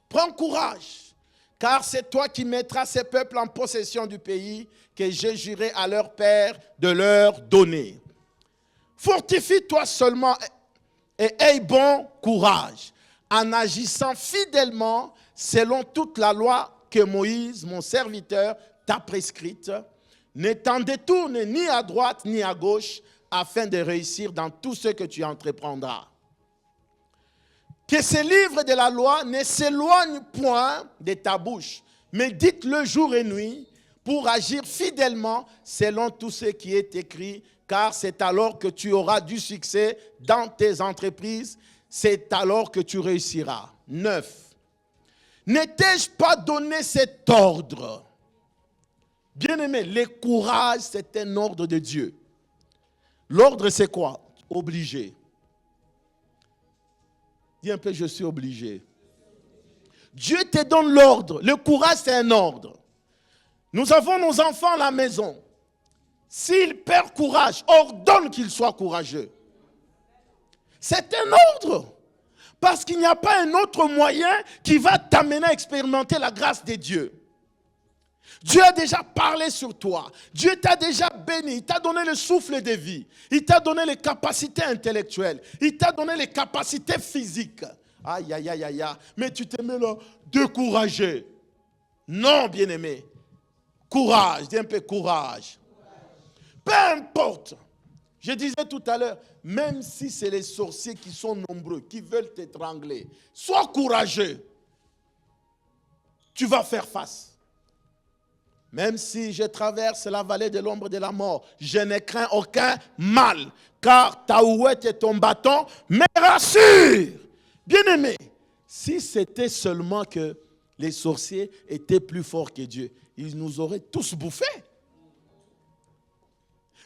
Prends courage. Car c'est toi qui mettras ces peuples en possession du pays que j'ai juré à leur père de leur donner. Fortifie-toi seulement et aie bon courage, en agissant fidèlement selon toute la loi que Moïse, mon serviteur, t'a prescrite. Ne t'en détourne ni à droite ni à gauche, afin de réussir dans tout ce que tu entreprendras. que ces livres de la loi ne s'éloignent point de ta bouche, mais dites-le jour et nuit pour agir fidèlement selon tout ce qui est écrit, car c'est alors que tu auras du succès dans tes entreprises, c'est alors que tu réussiras. 9. Ne t'ai-je pas donné cet ordre? Bien-aimé, le courage, c'est un ordre de Dieu. L'ordre, c'est quoi? Obligé. Dis un peu, je suis obligé. Dieu te donne l'ordre. Le courage, c'est un ordre. Nous avons nos enfants à la maison. S'ils perdent courage, ordonne qu'ils soient courageux. C'est un ordre. Parce qu'il n'y a pas un autre moyen qui va t'amener à expérimenter la grâce de Dieu. Dieu a déjà parlé sur toi. Dieu t'a déjà béni. Il t'a donné le souffle de vie. Il t'a donné les capacités intellectuelles. Il t'a donné les capacités physiques. Aïe, aïe, aïe, aïe, aïe. Mais tu te mets là découragé. Non, bien-aimé. Courage. Dis un peu courage. Peu importe. Je disais tout à l'heure, même si c'est les sorciers qui sont nombreux, qui veulent t'étrangler, sois courageux. Tu vas faire face. Même si je traverse la vallée de l'ombre de la mort, je ne crains aucun mal, car ta houette et ton bâton me rassurent. Bien-aimé, si c'était seulement que les sorciers étaient plus forts que Dieu, ils nous auraient tous bouffés.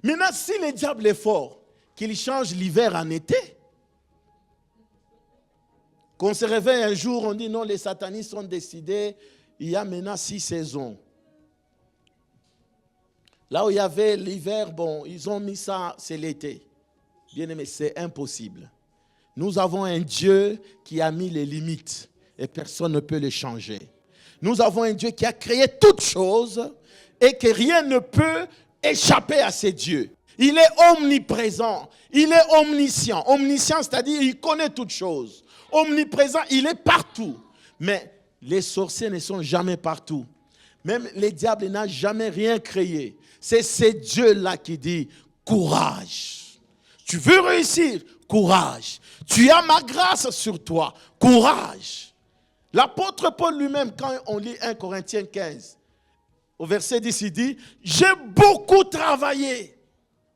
Maintenant, si le diable est fort, qu'il change l'hiver en été, qu'on se réveille un jour, on dit non, les satanistes ont décidé, il y a maintenant 6 saisons. Là où il y avait l'hiver, bon, ils ont mis ça, c'est l'été. Bien aimé, c'est impossible. Nous avons un Dieu qui a mis les limites et personne ne peut les changer. Nous avons un Dieu qui a créé toutes choses et que rien ne peut échapper à ces dieux. Il est omniprésent, il est omniscient. Omniscient, c'est-à-dire il connaît toutes choses. Omniprésent, il est partout. Mais les sorciers ne sont jamais partout. Même les diables n'ont jamais rien créé. C'est ce Dieu-là qui dit courage. Tu veux réussir? Courage. Tu as ma grâce sur toi. Courage. L'apôtre Paul lui-même, quand on lit 1 Corinthiens 15, au verset 10, il dit, j'ai beaucoup travaillé,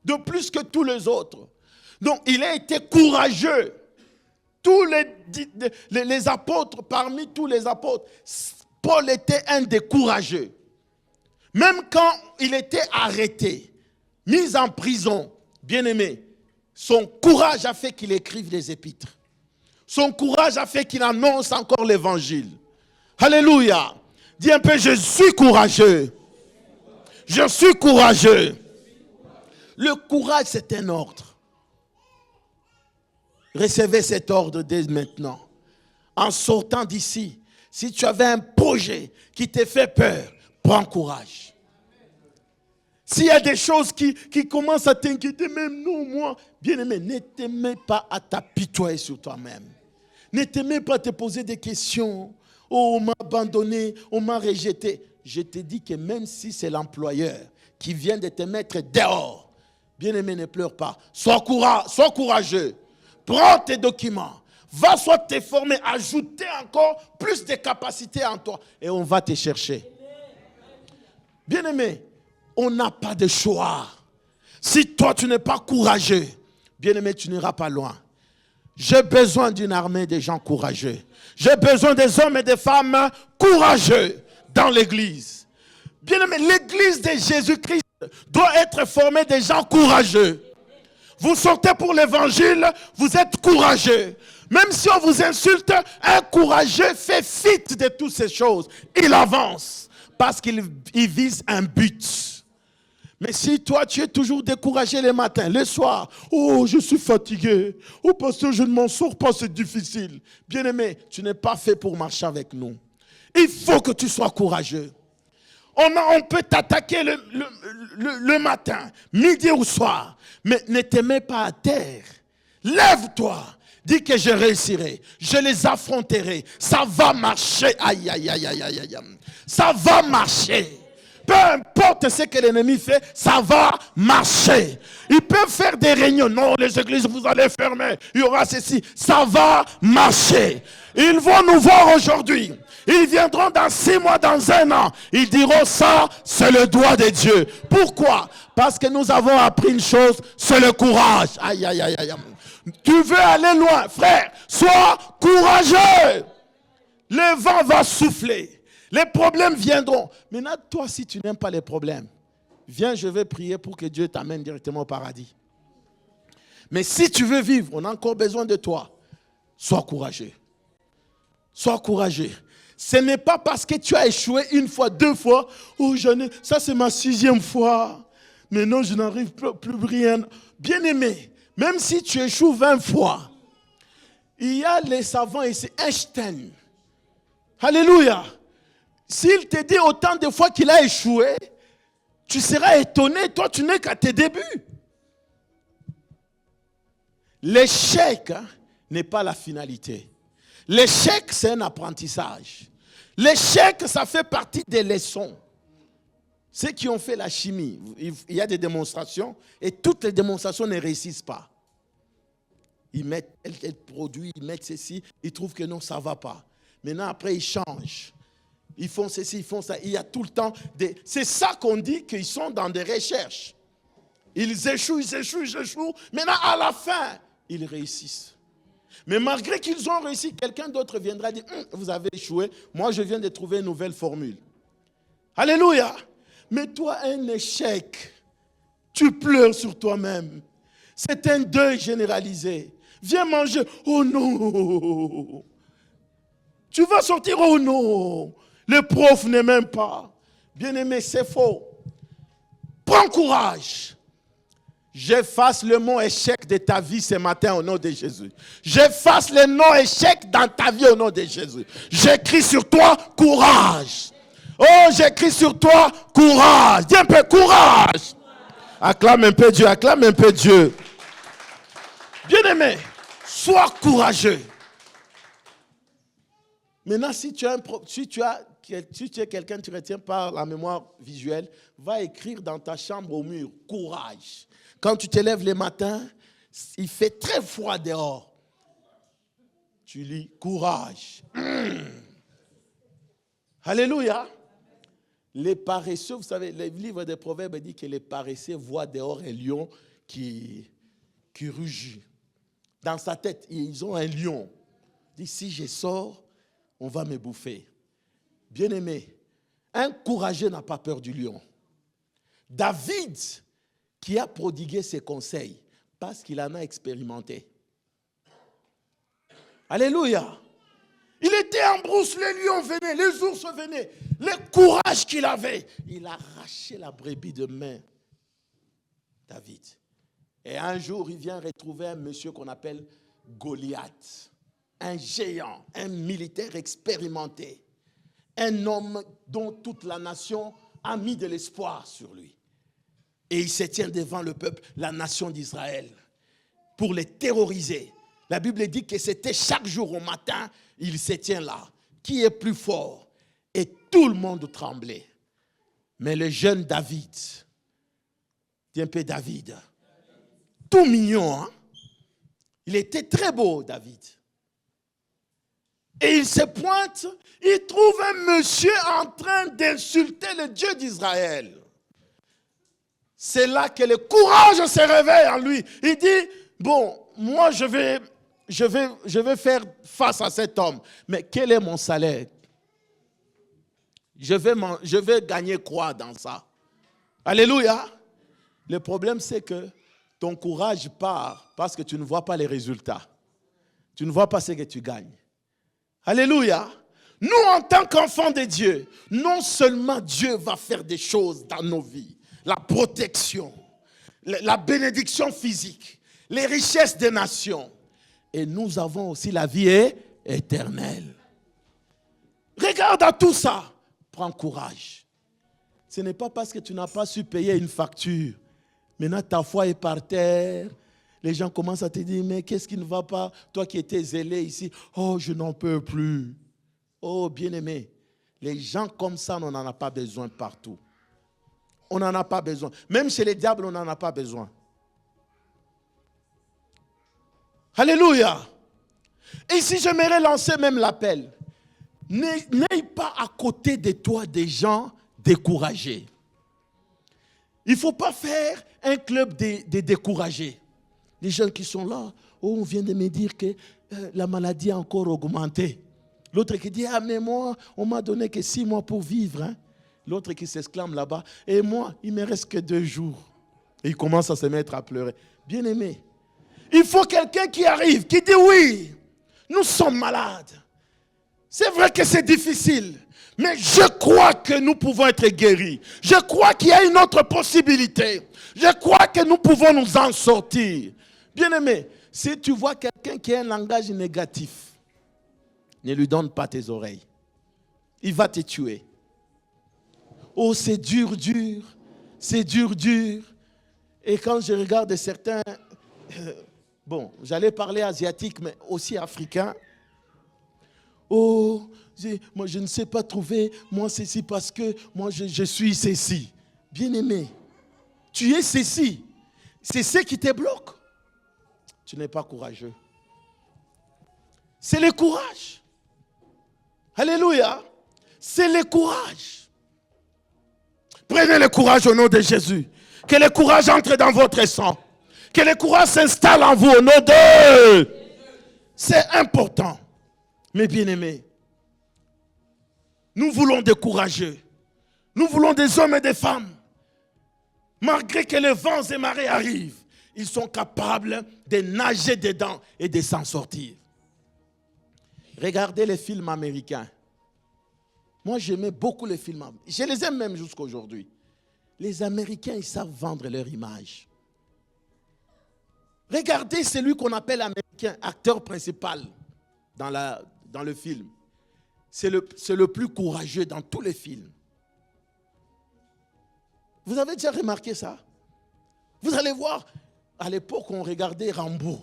de plus que tous les autres. Donc, il a été courageux. Tous les apôtres, parmi tous les apôtres, Paul était un des courageux. Même quand il était arrêté, mis en prison, bien-aimé, son courage a fait qu'il écrive les épîtres. Son courage a fait qu'il annonce encore l'évangile. Alléluia. Dis un peu, je suis courageux. Je suis courageux. Le courage, c'est un ordre. Recevez cet ordre dès maintenant. En sortant d'ici, si tu avais un projet qui te fait peur, prends courage. S'il y a des choses qui commencent à t'inquiéter, même non, moi, bien-aimé, ne te mets pas à t'apitoyer sur toi-même. Ne te mets pas à te poser des questions. Oh, on m'a abandonné, on m'a rejeté. Je te dis que même si c'est l'employeur qui vient de te mettre dehors, bien-aimé, ne pleure pas. Sois courageux. Prends tes documents. Va soit te former, ajouter encore plus de capacités en toi. Et on va te chercher. Bien-aimé, on n'a pas de choix. Si toi, tu n'es pas courageux, bien-aimé, tu n'iras pas loin. J'ai besoin d'une armée de gens courageux. J'ai besoin des hommes et des femmes courageux dans l'église. Bien-aimé, l'église de Jésus-Christ doit être formée de gens courageux. Vous sortez pour l'évangile, vous êtes courageux. Même si on vous insulte, un courageux fait fi de toutes ces choses. Il avance parce qu'il vise un but. Mais si toi, tu es toujours découragé les matins, les soirs, oh, je suis fatigué, oh, pasteur, je ne m'en sors pas, c'est difficile. Bien-aimé, tu n'es pas fait pour marcher avec nous. Il faut que tu sois courageux. On peut t'attaquer le matin, midi ou soir, mais ne te mets pas à terre. Lève-toi, dis que je réussirai, je les affronterai, ça va marcher, aïe, aïe, aïe, aïe, aïe, aïe. Ça va marcher. peu importe ce que l'ennemi fait, ça va marcher. Ils peuvent faire des réunions. Non, les églises, vous allez fermer. Il y aura ceci. Ça va marcher. Ils vont nous voir aujourd'hui. Ils viendront dans 6 mois, dans 1 an. Ils diront ça, c'est le doigt de Dieu. Pourquoi? Parce que nous avons appris une chose, c'est le courage. Aïe, aïe, aïe, aïe. Tu veux aller loin, frère, sois courageux. Le vent va souffler. Les problèmes viendront. Maintenant, toi, si tu n'aimes pas les problèmes, viens, je vais prier pour que Dieu t'amène directement au paradis. Mais si tu veux vivre, on a encore besoin de toi. Sois courageux. Sois courageux. Ce n'est pas parce que tu as échoué 1 fois, 2 fois. Oh, ça c'est ma 6e fois. Mais non, je n'arrive plus rien. Bien aimé, même si tu échoues 20 fois, il y a les savants ici, Einstein. Alléluia. S'il te dit autant de fois qu'il a échoué, tu seras étonné. Toi, tu n'es qu'à tes débuts. L'échec n'est pas la finalité. L'échec, c'est un apprentissage. L'échec, ça fait partie des leçons. Ceux qui ont fait la chimie, il y a des démonstrations et toutes les démonstrations ne réussissent pas. Ils mettent quel produit, ils mettent ceci, ils trouvent que non, ça ne va pas. Maintenant, après, ils changent. Ils font ceci, ils font ça. Il y a tout le temps des... C'est ça qu'on dit qu'ils sont dans des recherches. Ils échouent. Maintenant, à la fin, ils réussissent. Mais malgré qu'ils ont réussi, quelqu'un d'autre viendra dire, vous avez échoué, moi je viens de trouver une nouvelle formule. Alléluia. Mais toi, un échec, tu pleures sur toi-même. C'est un deuil généralisé. Viens manger, oh non. Tu vas sortir, oh non. Le prof ne m'aime pas. Bien-aimé, c'est faux. Prends courage. J'efface le mot échec de ta vie ce matin au nom de Jésus. J'efface le nom échec dans ta vie au nom de Jésus. J'écris sur toi courage. Oh, j'écris sur toi courage. Dis un peu courage. Acclame un peu Dieu, acclame un peu Dieu. Bien-aimé, sois courageux. Maintenant, si tu es quelqu'un, tu retiens par la mémoire visuelle, va écrire dans ta chambre au mur courage. Quand tu te lèves le matin, il fait très froid dehors. Tu lis courage. Alléluia. Les paresseux, vous savez, le livre des Proverbes dit que les paresseux voient dehors un lion qui rugit. Dans sa tête, ils ont un lion. Il dit, si je sors, on va me bouffer. Bien-aimé, un courageux n'a pas peur du lion. David, qui a prodigué ses conseils, parce qu'il en a expérimenté. Alléluia. Il était en brousse, les lions venaient, les ours venaient. Le courage qu'il avait, il a arraché la brebis de main. David. Et un jour, il vient retrouver un monsieur qu'on appelle Goliath. Un géant, un militaire expérimenté. Un homme dont toute la nation a mis de l'espoir sur lui. Et il se tient devant le peuple, la nation d'Israël, pour les terroriser. La Bible dit que c'était chaque jour au matin, il se tient là. Qui est plus fort? Et tout le monde tremblait. Mais le jeune David, dis un peu David, tout mignon, hein? Il était très beau, David. Et il se pointe, il trouve un monsieur en train d'insulter le Dieu d'Israël. C'est là que le courage se réveille en lui. Il dit, bon, moi je vais faire face à cet homme. Mais quel est mon salaire? Je vais gagner quoi dans ça? Alléluia. Le problème c'est que ton courage part parce que tu ne vois pas les résultats. Tu ne vois pas ce que tu gagnes. Alléluia. Nous, en tant qu'enfants de Dieu, non seulement Dieu va faire des choses dans nos vies, la protection, la bénédiction physique, les richesses des nations, et nous avons aussi la vie éternelle. Regarde à tout ça. Prends courage. Ce n'est pas parce que tu n'as pas su payer une facture. Maintenant, ta foi est par terre. Les gens commencent à te dire, mais qu'est-ce qui ne va pas? Toi qui étais zélé ici, oh, je n'en peux plus. Oh, bien-aimé, les gens comme ça, on n'en a pas besoin partout. on n'en a pas besoin. Même chez les diables, on n'en a pas besoin. Alléluia. Et ici, j'aimerais lancer même l'appel. N'aie pas à côté de toi des gens découragés. Il ne faut pas faire un club de découragés. Les gens qui sont là, oh, on vient de me dire que la maladie a encore augmenté. L'autre qui dit, ah mais moi, on m'a donné que 6 mois pour vivre. Hein. L'autre qui s'exclame là-bas, et moi, il ne me reste que 2 jours. Et il commence à se mettre à pleurer. Bien-aimé, il faut quelqu'un qui arrive, qui dit oui, nous sommes malades. C'est vrai que c'est difficile, mais je crois que nous pouvons être guéris. Je crois qu'il y a une autre possibilité. Je crois que nous pouvons nous en sortir. Bien-aimé, si tu vois quelqu'un qui a un langage négatif, ne lui donne pas tes oreilles. Il va te tuer. Oh, c'est dur, dur. C'est dur, dur. Et quand je regarde certains, bon, j'allais parler asiatique, mais aussi africain. Oh, moi je ne sais pas trouver, moi ceci parce que moi je suis ceci. Bien-aimé, tu es ceci. C'est ce qui te bloque. Tu n'es pas courageux. C'est le courage. Alléluia. C'est le courage. Prenez le courage au nom de Jésus. Que le courage entre dans votre sang. Que le courage s'installe en vous au nom de... C'est important. Mes bien-aimés, nous voulons des courageux. Nous voulons des hommes et des femmes. Malgré que les vents et marées arrivent, ils sont capables de nager dedans et de s'en sortir. Regardez les films américains. Moi, j'aimais beaucoup les films américains. Je les aime même jusqu'à aujourd'hui. Les Américains, ils savent vendre leur image. Regardez celui qu'on appelle américain, acteur principal dans le film. C'est le plus courageux dans tous les films. Vous avez déjà remarqué ça? Vous allez voir, à l'époque, on regardait Rambo.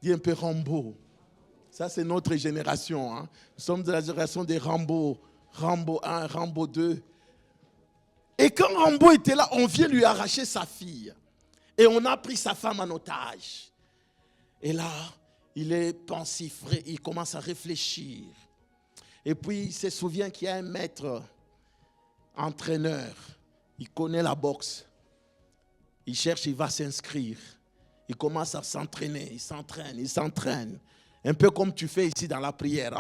Dis un peu Rambo. Ça, c'est notre génération. Hein. Nous sommes de la génération des Rambo. Rambo 1, Rambo 2. Et quand Rambo était là, on vient lui arracher sa fille. Et on a pris sa femme en otage. Et là, il est pensif, il commence à réfléchir. Et puis, il se souvient qu'il y a un maître entraîneur. Il connaît la boxe. Il cherche, il va s'inscrire. Il commence à s'entraîner, il s'entraîne. Un peu comme tu fais ici dans la prière.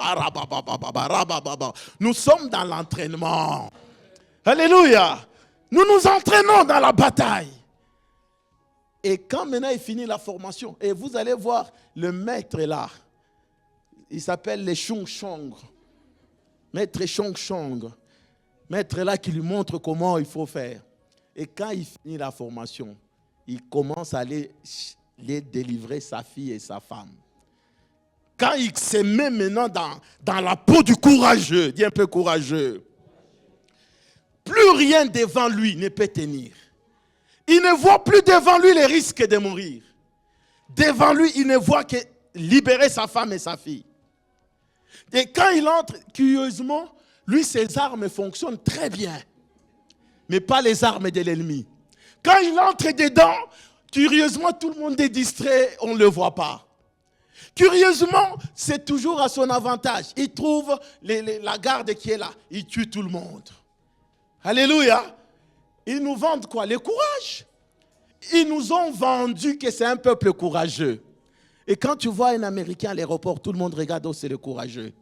Nous sommes dans l'entraînement. Alléluia. Nous nous entraînons dans la bataille. Et quand maintenant il finit la formation, et vous allez voir le maître là. Il s'appelle le Chung Chong. Maître Chung Chong. Maître là qui lui montre comment il faut faire. Et quand il finit la formation, il commence à aller délivrer sa fille et sa femme. Quand il se met maintenant dans la peau du courageux, dis un peu courageux, plus rien devant lui ne peut tenir. Il ne voit plus devant lui les risques de mourir. Devant lui, il ne voit que libérer sa femme et sa fille. Et quand il entre, curieusement, lui, ses armes fonctionnent très bien. Mais pas les armes de l'ennemi. Quand il entre dedans, curieusement, tout le monde est distrait, on ne le voit pas. Curieusement, c'est toujours à son avantage. Il trouve la garde qui est là. Il tue tout le monde. Alléluia. Ils nous vendent quoi? Le courage. Ils nous ont vendu que c'est un peuple courageux. Et quand tu vois un Américain à l'aéroport, tout le monde regarde, oh, c'est le courageux.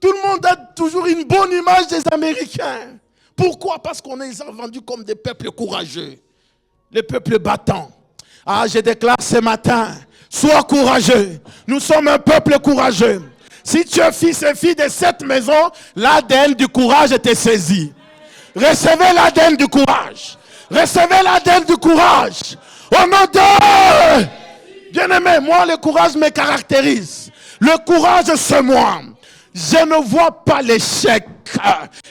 Tout le monde a toujours une bonne image des Américains. Pourquoi? Parce qu'on les a vendus comme des peuples courageux. Les peuples battants. Ah, je déclare ce matin, sois courageux. Nous sommes un peuple courageux. Si tu es fils et fille de cette maison, l'ADN du courage te saisit. Recevez l'ADN du courage. Recevez l'ADN du courage. Au nom de... Bien-aimé, moi, le courage me caractérise. Le courage, c'est moi. Je ne vois pas l'échec.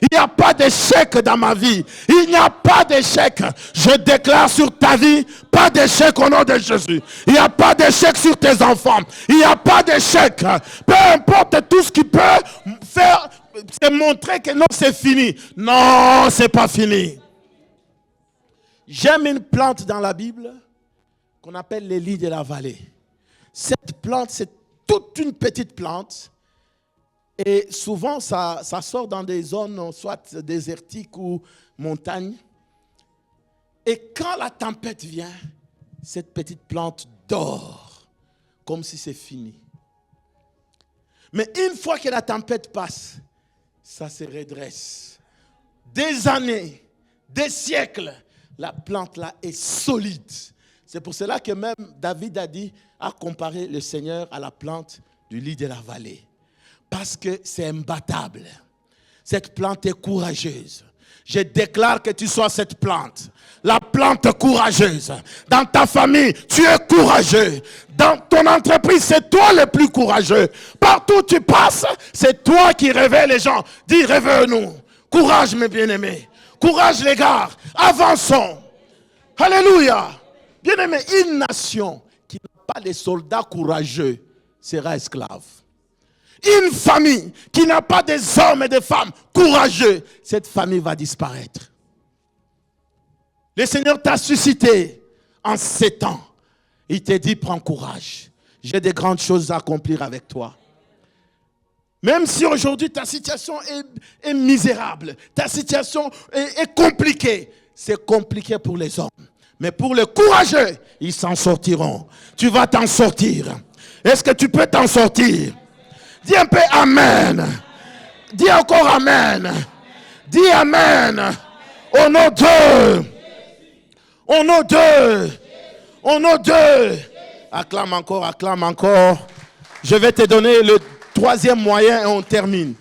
Il n'y a pas d'échec dans ma vie. Il n'y a pas d'échec. Je déclare sur ta vie, pas d'échec au nom de Jésus. Il n'y a pas d'échec sur tes enfants. Il n'y a pas d'échec. Peu importe tout ce qui peut faire c'est montrer que non, c'est fini. Non, c'est pas fini. J'aime une plante dans la Bible qu'on appelle les lys de la vallée. Cette plante, c'est toute une petite plante. Et souvent, ça sort dans des zones soit désertiques ou montagnes. Et quand la tempête vient, cette petite plante dort comme si c'est fini. Mais une fois que la tempête passe, ça se redresse. Des années, des siècles, la plante là est solide. C'est pour cela que même David a comparé le Seigneur à la plante du lit de la vallée. Parce que c'est imbattable. Cette plante est courageuse. Je déclare que tu sois cette plante. La plante courageuse. Dans ta famille, tu es courageux. Dans ton entreprise, c'est toi le plus courageux. Partout où tu passes, c'est toi qui réveilles les gens. Dis, réveille-nous. Courage, mes bien-aimés. Courage, les gars. Avançons. Alléluia. Bien-aimés, une nation qui n'a pas de soldats courageux sera esclave. Une famille qui n'a pas des hommes et des femmes courageux, cette famille va disparaître. Le Seigneur t'a suscité en 7 ans. Il t'a dit, prends courage. J'ai des grandes choses à accomplir avec toi. Même si aujourd'hui ta situation est misérable, ta situation est compliquée, c'est compliqué pour les hommes. Mais pour les courageux, ils s'en sortiront. Tu vas t'en sortir. Est-ce que tu peux t'en sortir? Dis un peu Amen. Dis encore Amen. Dis Amen. Au nom de... Au nom de... Au nom de... Acclame encore, acclame encore. Je vais te donner le 3e moyen et on termine.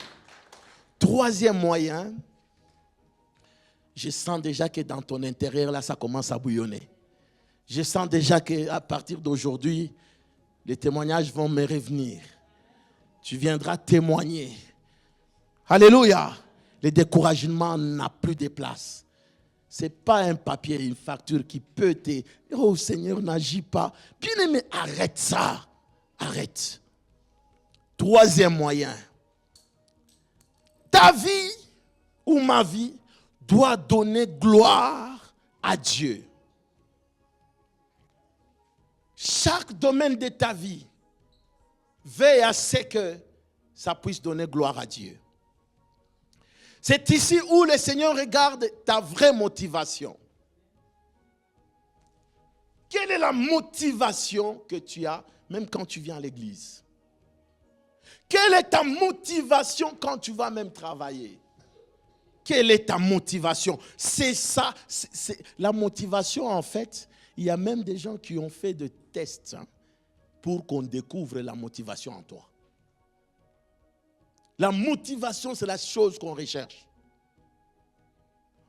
3e moyen. Je sens déjà que dans ton intérieur, là, ça commence à bouillonner. Je sens déjà qu'à partir d'aujourd'hui, les témoignages vont me revenir. Tu viendras témoigner. Alléluia. Le découragement n'a plus de place. Ce n'est pas un papier, une facture qui peut te... Oh Seigneur, n'agis pas. Bien-aimé, arrête ça. Arrête. 3e moyen. Ta vie ou ma vie doit donner gloire à Dieu. Chaque domaine de ta vie, veille à ce que ça puisse donner gloire à Dieu. C'est ici où le Seigneur regarde ta vraie motivation. Quelle est la motivation que tu as même quand tu viens à l'église? Quelle est ta motivation quand tu vas même travailler? Quelle est ta motivation? C'est ça, c'est la motivation en fait. Il y a même des gens qui ont fait des tests pour qu'on découvre la motivation en toi. La motivation, c'est la chose qu'on recherche.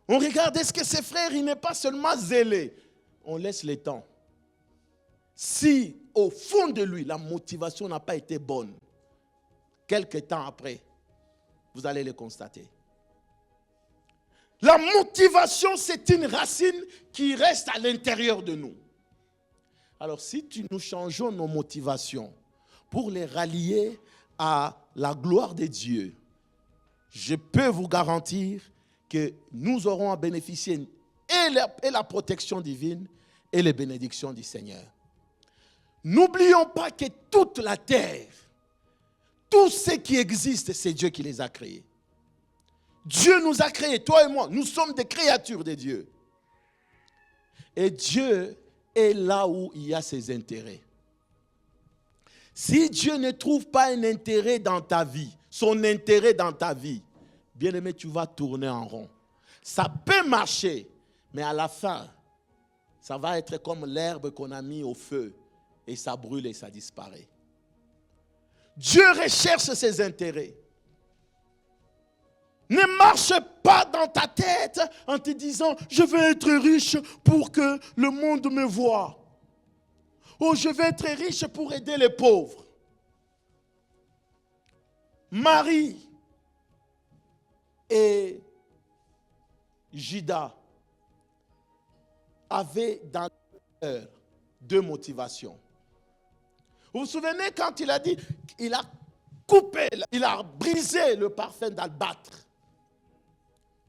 On regarde, est-ce que ce frère, il n'est pas seulement zélé? On laisse le temps. Si au fond de lui, la motivation n'a pas été bonne, quelques temps après, vous allez le constater. La motivation, c'est une racine qui reste à l'intérieur de nous. Alors, si nous changeons nos motivations pour les rallier à la gloire de Dieu, je peux vous garantir que nous aurons à bénéficier et la protection divine et les bénédictions du Seigneur. N'oublions pas que toute la terre, tout ce qui existe, c'est Dieu qui les a créés. Dieu nous a créés, toi et moi, nous sommes des créatures de Dieu. Et Dieu est là où il y a ses intérêts. Si Dieu ne trouve pas un intérêt dans ta vie, son intérêt dans ta vie, bien-aimé, tu vas tourner en rond. Ça peut marcher, mais à la fin, ça va être comme l'herbe qu'on a mis au feu et ça brûle et ça disparaît. Dieu recherche ses intérêts. Ne marche pas dans ta tête en te disant « Je veux être riche pour que le monde me voie. » Ou « Je veux être riche pour aider les pauvres. » Marie et Judas avaient dans leur cœur 2 motivations. Vous vous souvenez quand il a dit, il a coupé, il a brisé le parfum d'albâtre,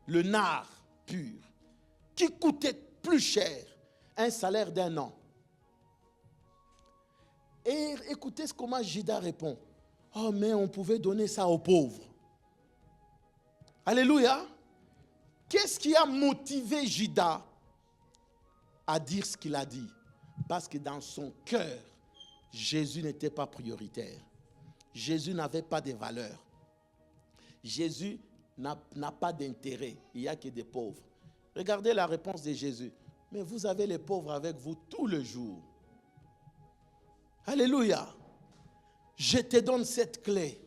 le nard pur, qui coûtait plus cher, un salaire d'un an. Et écoutez comment Judas répond. Oh, mais on pouvait donner ça aux pauvres. Alléluia. Qu'est-ce qui a motivé Judas à dire ce qu'il a dit? Parce que dans son cœur, Jésus n'était pas prioritaire. Jésus n'avait pas de valeur. Jésus n'a pas d'intérêt. Il n'y a que des pauvres. Regardez la réponse de Jésus. Mais vous avez les pauvres avec vous tous les jours. Alléluia. Je te donne cette clé.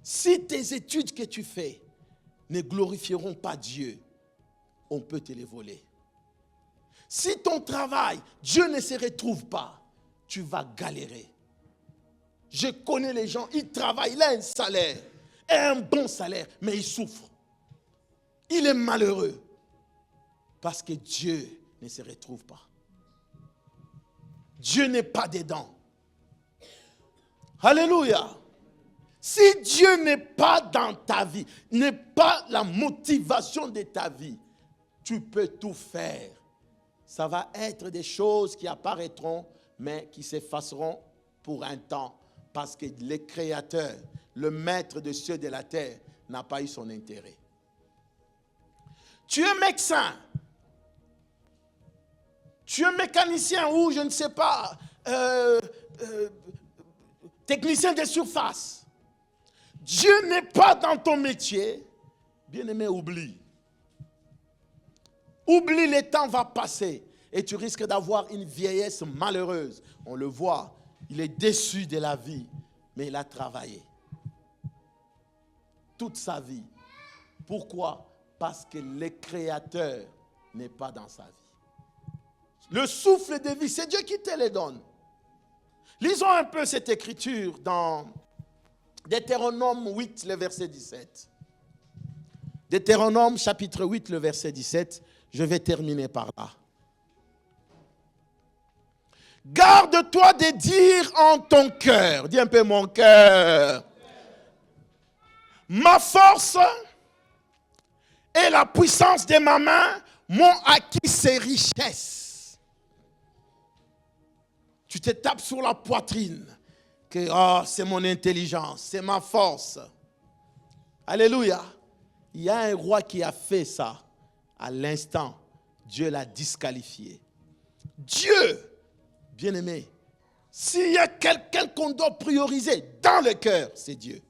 Si tes études que tu fais ne glorifieront pas Dieu, on peut te les voler. Si ton travail, Dieu ne se retrouve pas, tu vas galérer. Je connais les gens, ils travaillent, il a un salaire, un bon salaire, mais il souffre. Il est malheureux parce que Dieu ne se retrouve pas. Dieu n'est pas dedans. Alléluia. Si Dieu n'est pas dans ta vie, n'est pas la motivation de ta vie, tu peux tout faire. Ça va être des choses qui apparaîtront, mais qui s'effaceront pour un temps. Parce que le Créateur, le Maître des cieux et de la terre, n'a pas eu son intérêt. Tu es médecin. Tu es mécanicien ou je ne sais pas, technicien de surface. Dieu n'est pas dans ton métier. Bien-aimé, oublie. Oublie, le temps va passer et tu risques d'avoir une vieillesse malheureuse. On le voit, il est déçu de la vie, mais il a travaillé toute sa vie. Pourquoi? Parce que le Créateur n'est pas dans sa vie. Le souffle de vie, c'est Dieu qui te le donne. Lisons un peu cette écriture dans Deutéronome 8, le verset 17. Deutéronome chapitre 8, le verset 17. Je vais terminer par là. Garde-toi de dire en ton cœur, dis un peu mon cœur, ma force et la puissance de ma main m'ont acquis ces richesses. Tu te tapes sur la poitrine que c'est mon intelligence, c'est ma force. Alléluia. Il y a un roi qui a fait ça. À l'instant, Dieu l'a disqualifié. Dieu, bien-aimé, s'il y a quelqu'un qu'on doit prioriser dans le cœur, c'est Dieu.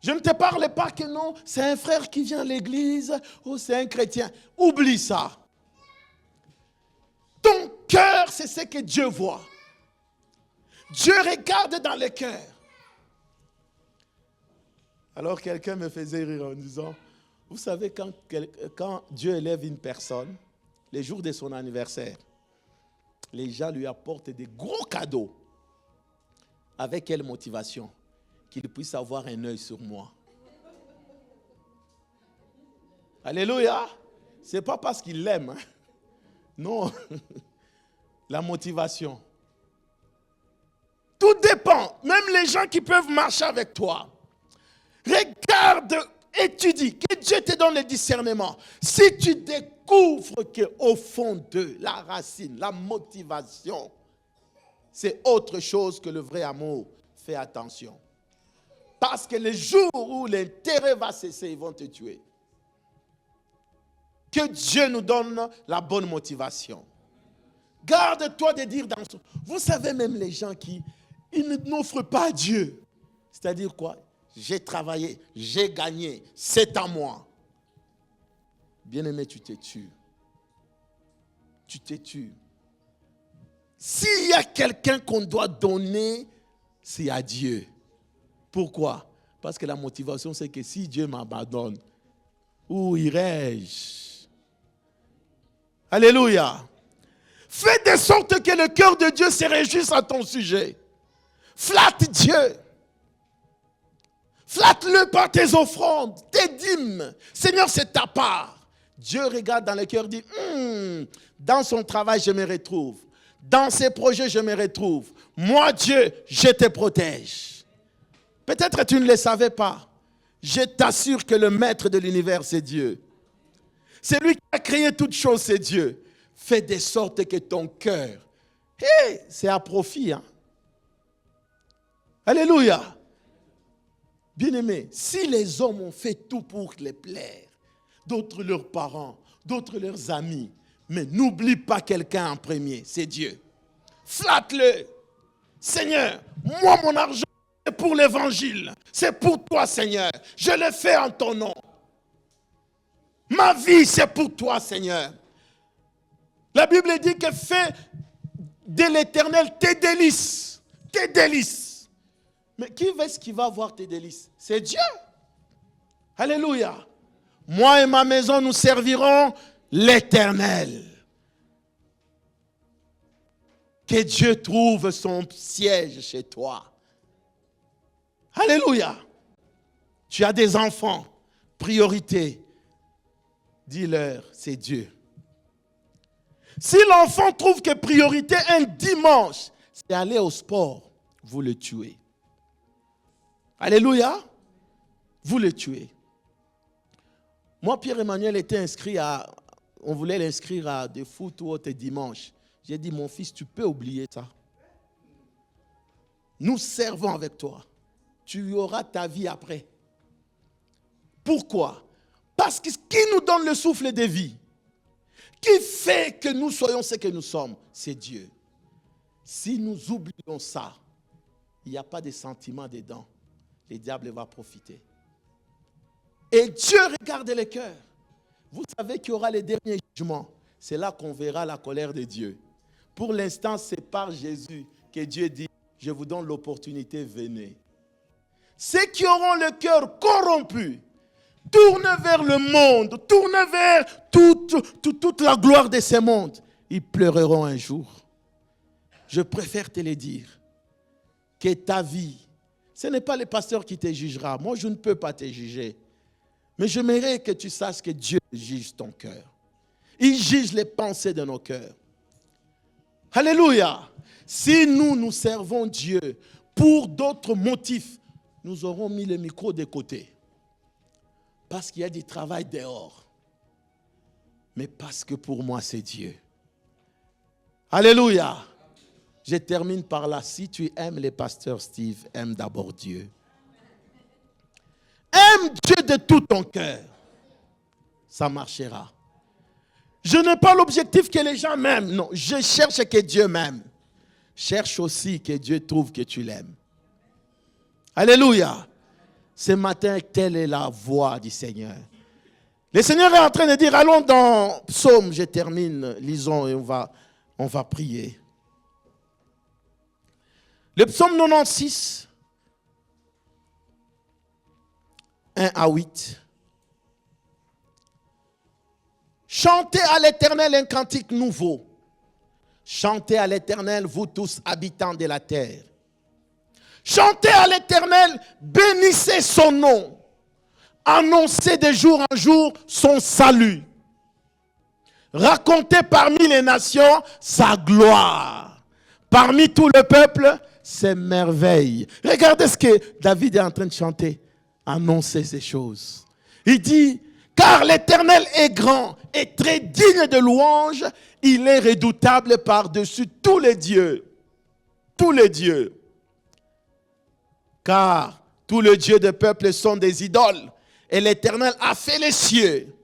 Je ne te parle pas que non, c'est un frère qui vient à l'église ou c'est un chrétien. Oublie ça. Ton cœur, c'est ce que Dieu voit. Dieu regarde dans le cœur. Alors quelqu'un me faisait rire en disant, vous savez, quand Dieu élève une personne, les jours de son anniversaire, les gens lui apportent des gros cadeaux. Avec quelle motivation? Qu'il puisse avoir un œil sur moi. Alléluia. Ce n'est pas parce qu'il l'aime. Hein. Non. La motivation. Tout dépend. Même les gens qui peuvent marcher avec toi. Regarde, étudie, que Dieu te donne le discernement. Si tu découvres qu'au fond de la racine, la motivation, c'est autre chose que le vrai amour, fais attention. Parce que le jour où l'intérêt va cesser, ils vont te tuer. Que Dieu nous donne la bonne motivation. Garde-toi de dire dans son... Vous savez même les gens qui n'offrent pas à Dieu. C'est-à-dire quoi? J'ai travaillé, j'ai gagné, c'est à moi. Bien-aimé, tu te tues. Tu te tues. S'il y a quelqu'un qu'on doit donner, c'est à Dieu. Pourquoi? Parce que la motivation, c'est que si Dieu m'abandonne, où irai-je? Alléluia. Fais de sorte que le cœur de Dieu se réjouisse à ton sujet. Flatte Dieu. Flatte-le par tes offrandes, tes dîmes. Seigneur, c'est ta part. Dieu regarde dans le cœur et dit, dans son travail, je me retrouve. Dans ses projets, je me retrouve. Moi, Dieu, je te protège. Peut-être que tu ne le savais pas. Je t'assure que le maître de l'univers, c'est Dieu. C'est lui qui a créé toutes choses, c'est Dieu. Fais de sorte que ton cœur, c'est à profit. Hein? Alléluia. Bien-aimé, si les hommes ont fait tout pour les plaire, d'autres leurs parents, d'autres leurs amis, mais n'oublie pas quelqu'un en premier, c'est Dieu. Flatte-le. Seigneur, moi mon argent, c'est pour l'évangile. C'est pour toi, Seigneur. Je le fais en ton nom. Ma vie, c'est pour toi, Seigneur. La Bible dit que fais de l'Éternel tes délices. Tes délices. Mais qui est-ce qui va avoir tes délices? C'est Dieu. Alléluia. Moi et ma maison, nous servirons l'Éternel. Que Dieu trouve son siège chez toi. Alléluia. Tu as des enfants. Priorité. Dis-leur, c'est Dieu. Si l'enfant trouve que priorité un dimanche, c'est aller au sport, vous le tuez. Alléluia. Vous le tuez. Moi, Pierre-Emmanuel était inscrit on voulait l'inscrire à des foot ou autre dimanche. J'ai dit, mon fils, tu peux oublier ça. Nous servons avec toi. Tu auras ta vie après. Pourquoi? Parce que qui nous donne le souffle de vie, qui fait que nous soyons ce que nous sommes, c'est Dieu. Si nous oublions ça, il n'y a pas de sentiment dedans. Le diable va profiter. Et Dieu regarde les cœurs. Vous savez qu'il y aura les derniers jugements. C'est là qu'on verra la colère de Dieu. Pour l'instant, c'est par Jésus que Dieu dit, je vous donne l'opportunité, venez. Ceux qui auront le cœur corrompu, tournent vers le monde, tournent vers toute la gloire de ce monde, ils pleureront un jour. Je préfère te le dire, que ta vie, ce n'est pas le pasteur qui te jugera. Moi, je ne peux pas te juger. Mais j'aimerais que tu saches que Dieu juge ton cœur. Il juge les pensées de nos cœurs. Alléluia. Si nous servons Dieu pour d'autres motifs, nous aurons mis le micro de côté. Parce qu'il y a du travail dehors. Mais parce que pour moi, c'est Dieu. Alléluia. Je termine par là. Si tu aimes les pasteurs Steve, aime d'abord Dieu. Aime Dieu de tout ton cœur. Ça marchera. Je n'ai pas l'objectif que les gens m'aiment. Non, je cherche que Dieu m'aime. Cherche aussi que Dieu trouve que tu l'aimes. Alléluia. Ce matin, telle est la voix du Seigneur. Le Seigneur est en train de dire, allons dans Psaume, je termine, lisons et on va prier. Le Psaume 96, 1 à 8. Chantez à l'Éternel un cantique nouveau. Chantez à l'Éternel, vous tous habitants de la terre. Chantez à l'Éternel, bénissez son nom. Annoncez de jour en jour son salut. Racontez parmi les nations sa gloire. Parmi tout le peuple, ses merveilles. Regardez ce que David est en train de chanter. Annoncez ces choses. Il dit, car l'Éternel est grand et très digne de louange. Il est redoutable par-dessus tous les dieux. Tous les dieux. Car tous les dieux des peuples sont des idoles. Et l'Éternel a fait les cieux.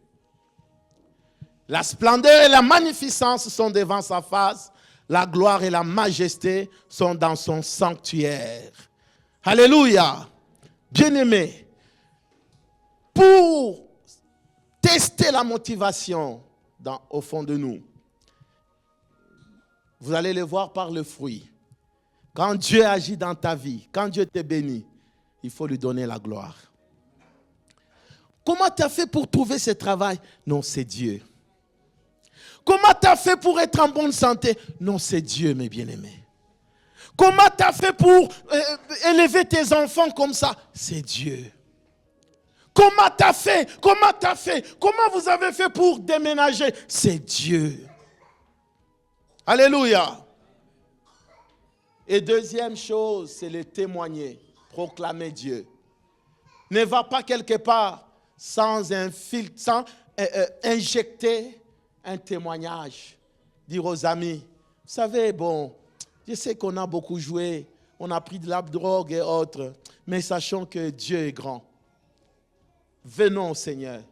La splendeur et la magnificence sont devant sa face. La gloire et la majesté sont dans son sanctuaire. Alléluia. Bien-aimés, pour tester la motivation au fond de nous, vous allez le voir par le fruit. Quand Dieu agit dans ta vie, quand Dieu te bénit, il faut lui donner la gloire. Comment tu as fait pour trouver ce travail? Non, c'est Dieu. Comment tu as fait pour être en bonne santé? Non, c'est Dieu, mes bien-aimés. Comment tu as fait pour élever tes enfants comme ça? C'est Dieu. Comment tu as fait? Comment tu as fait? Comment vous avez fait pour déménager? C'est Dieu. Alléluia. Et deuxième chose, c'est le témoigner. proclamer Dieu. Ne va pas quelque part sans injecter un témoignage. Dire aux amis, vous savez, bon, je sais qu'on a beaucoup joué, on a pris de la drogue et autres, mais sachons que Dieu est grand. Venons au Seigneur.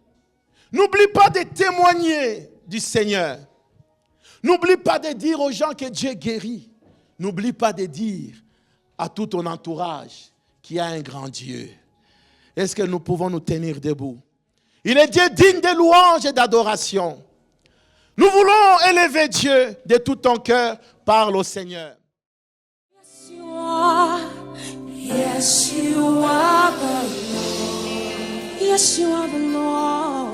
N'oublie pas de témoigner du Seigneur. N'oublie pas de dire aux gens que Dieu guérit. N'oublie pas de dire à tout ton entourage qu'il y a un grand Dieu. Est-ce que nous pouvons nous tenir debout? Il est Dieu digne de louange et d'adoration. Nous voulons élever Dieu de tout ton cœur. Parle au Seigneur. Yes, you are. Yes, you are the Lord. Yes, you are the Lord.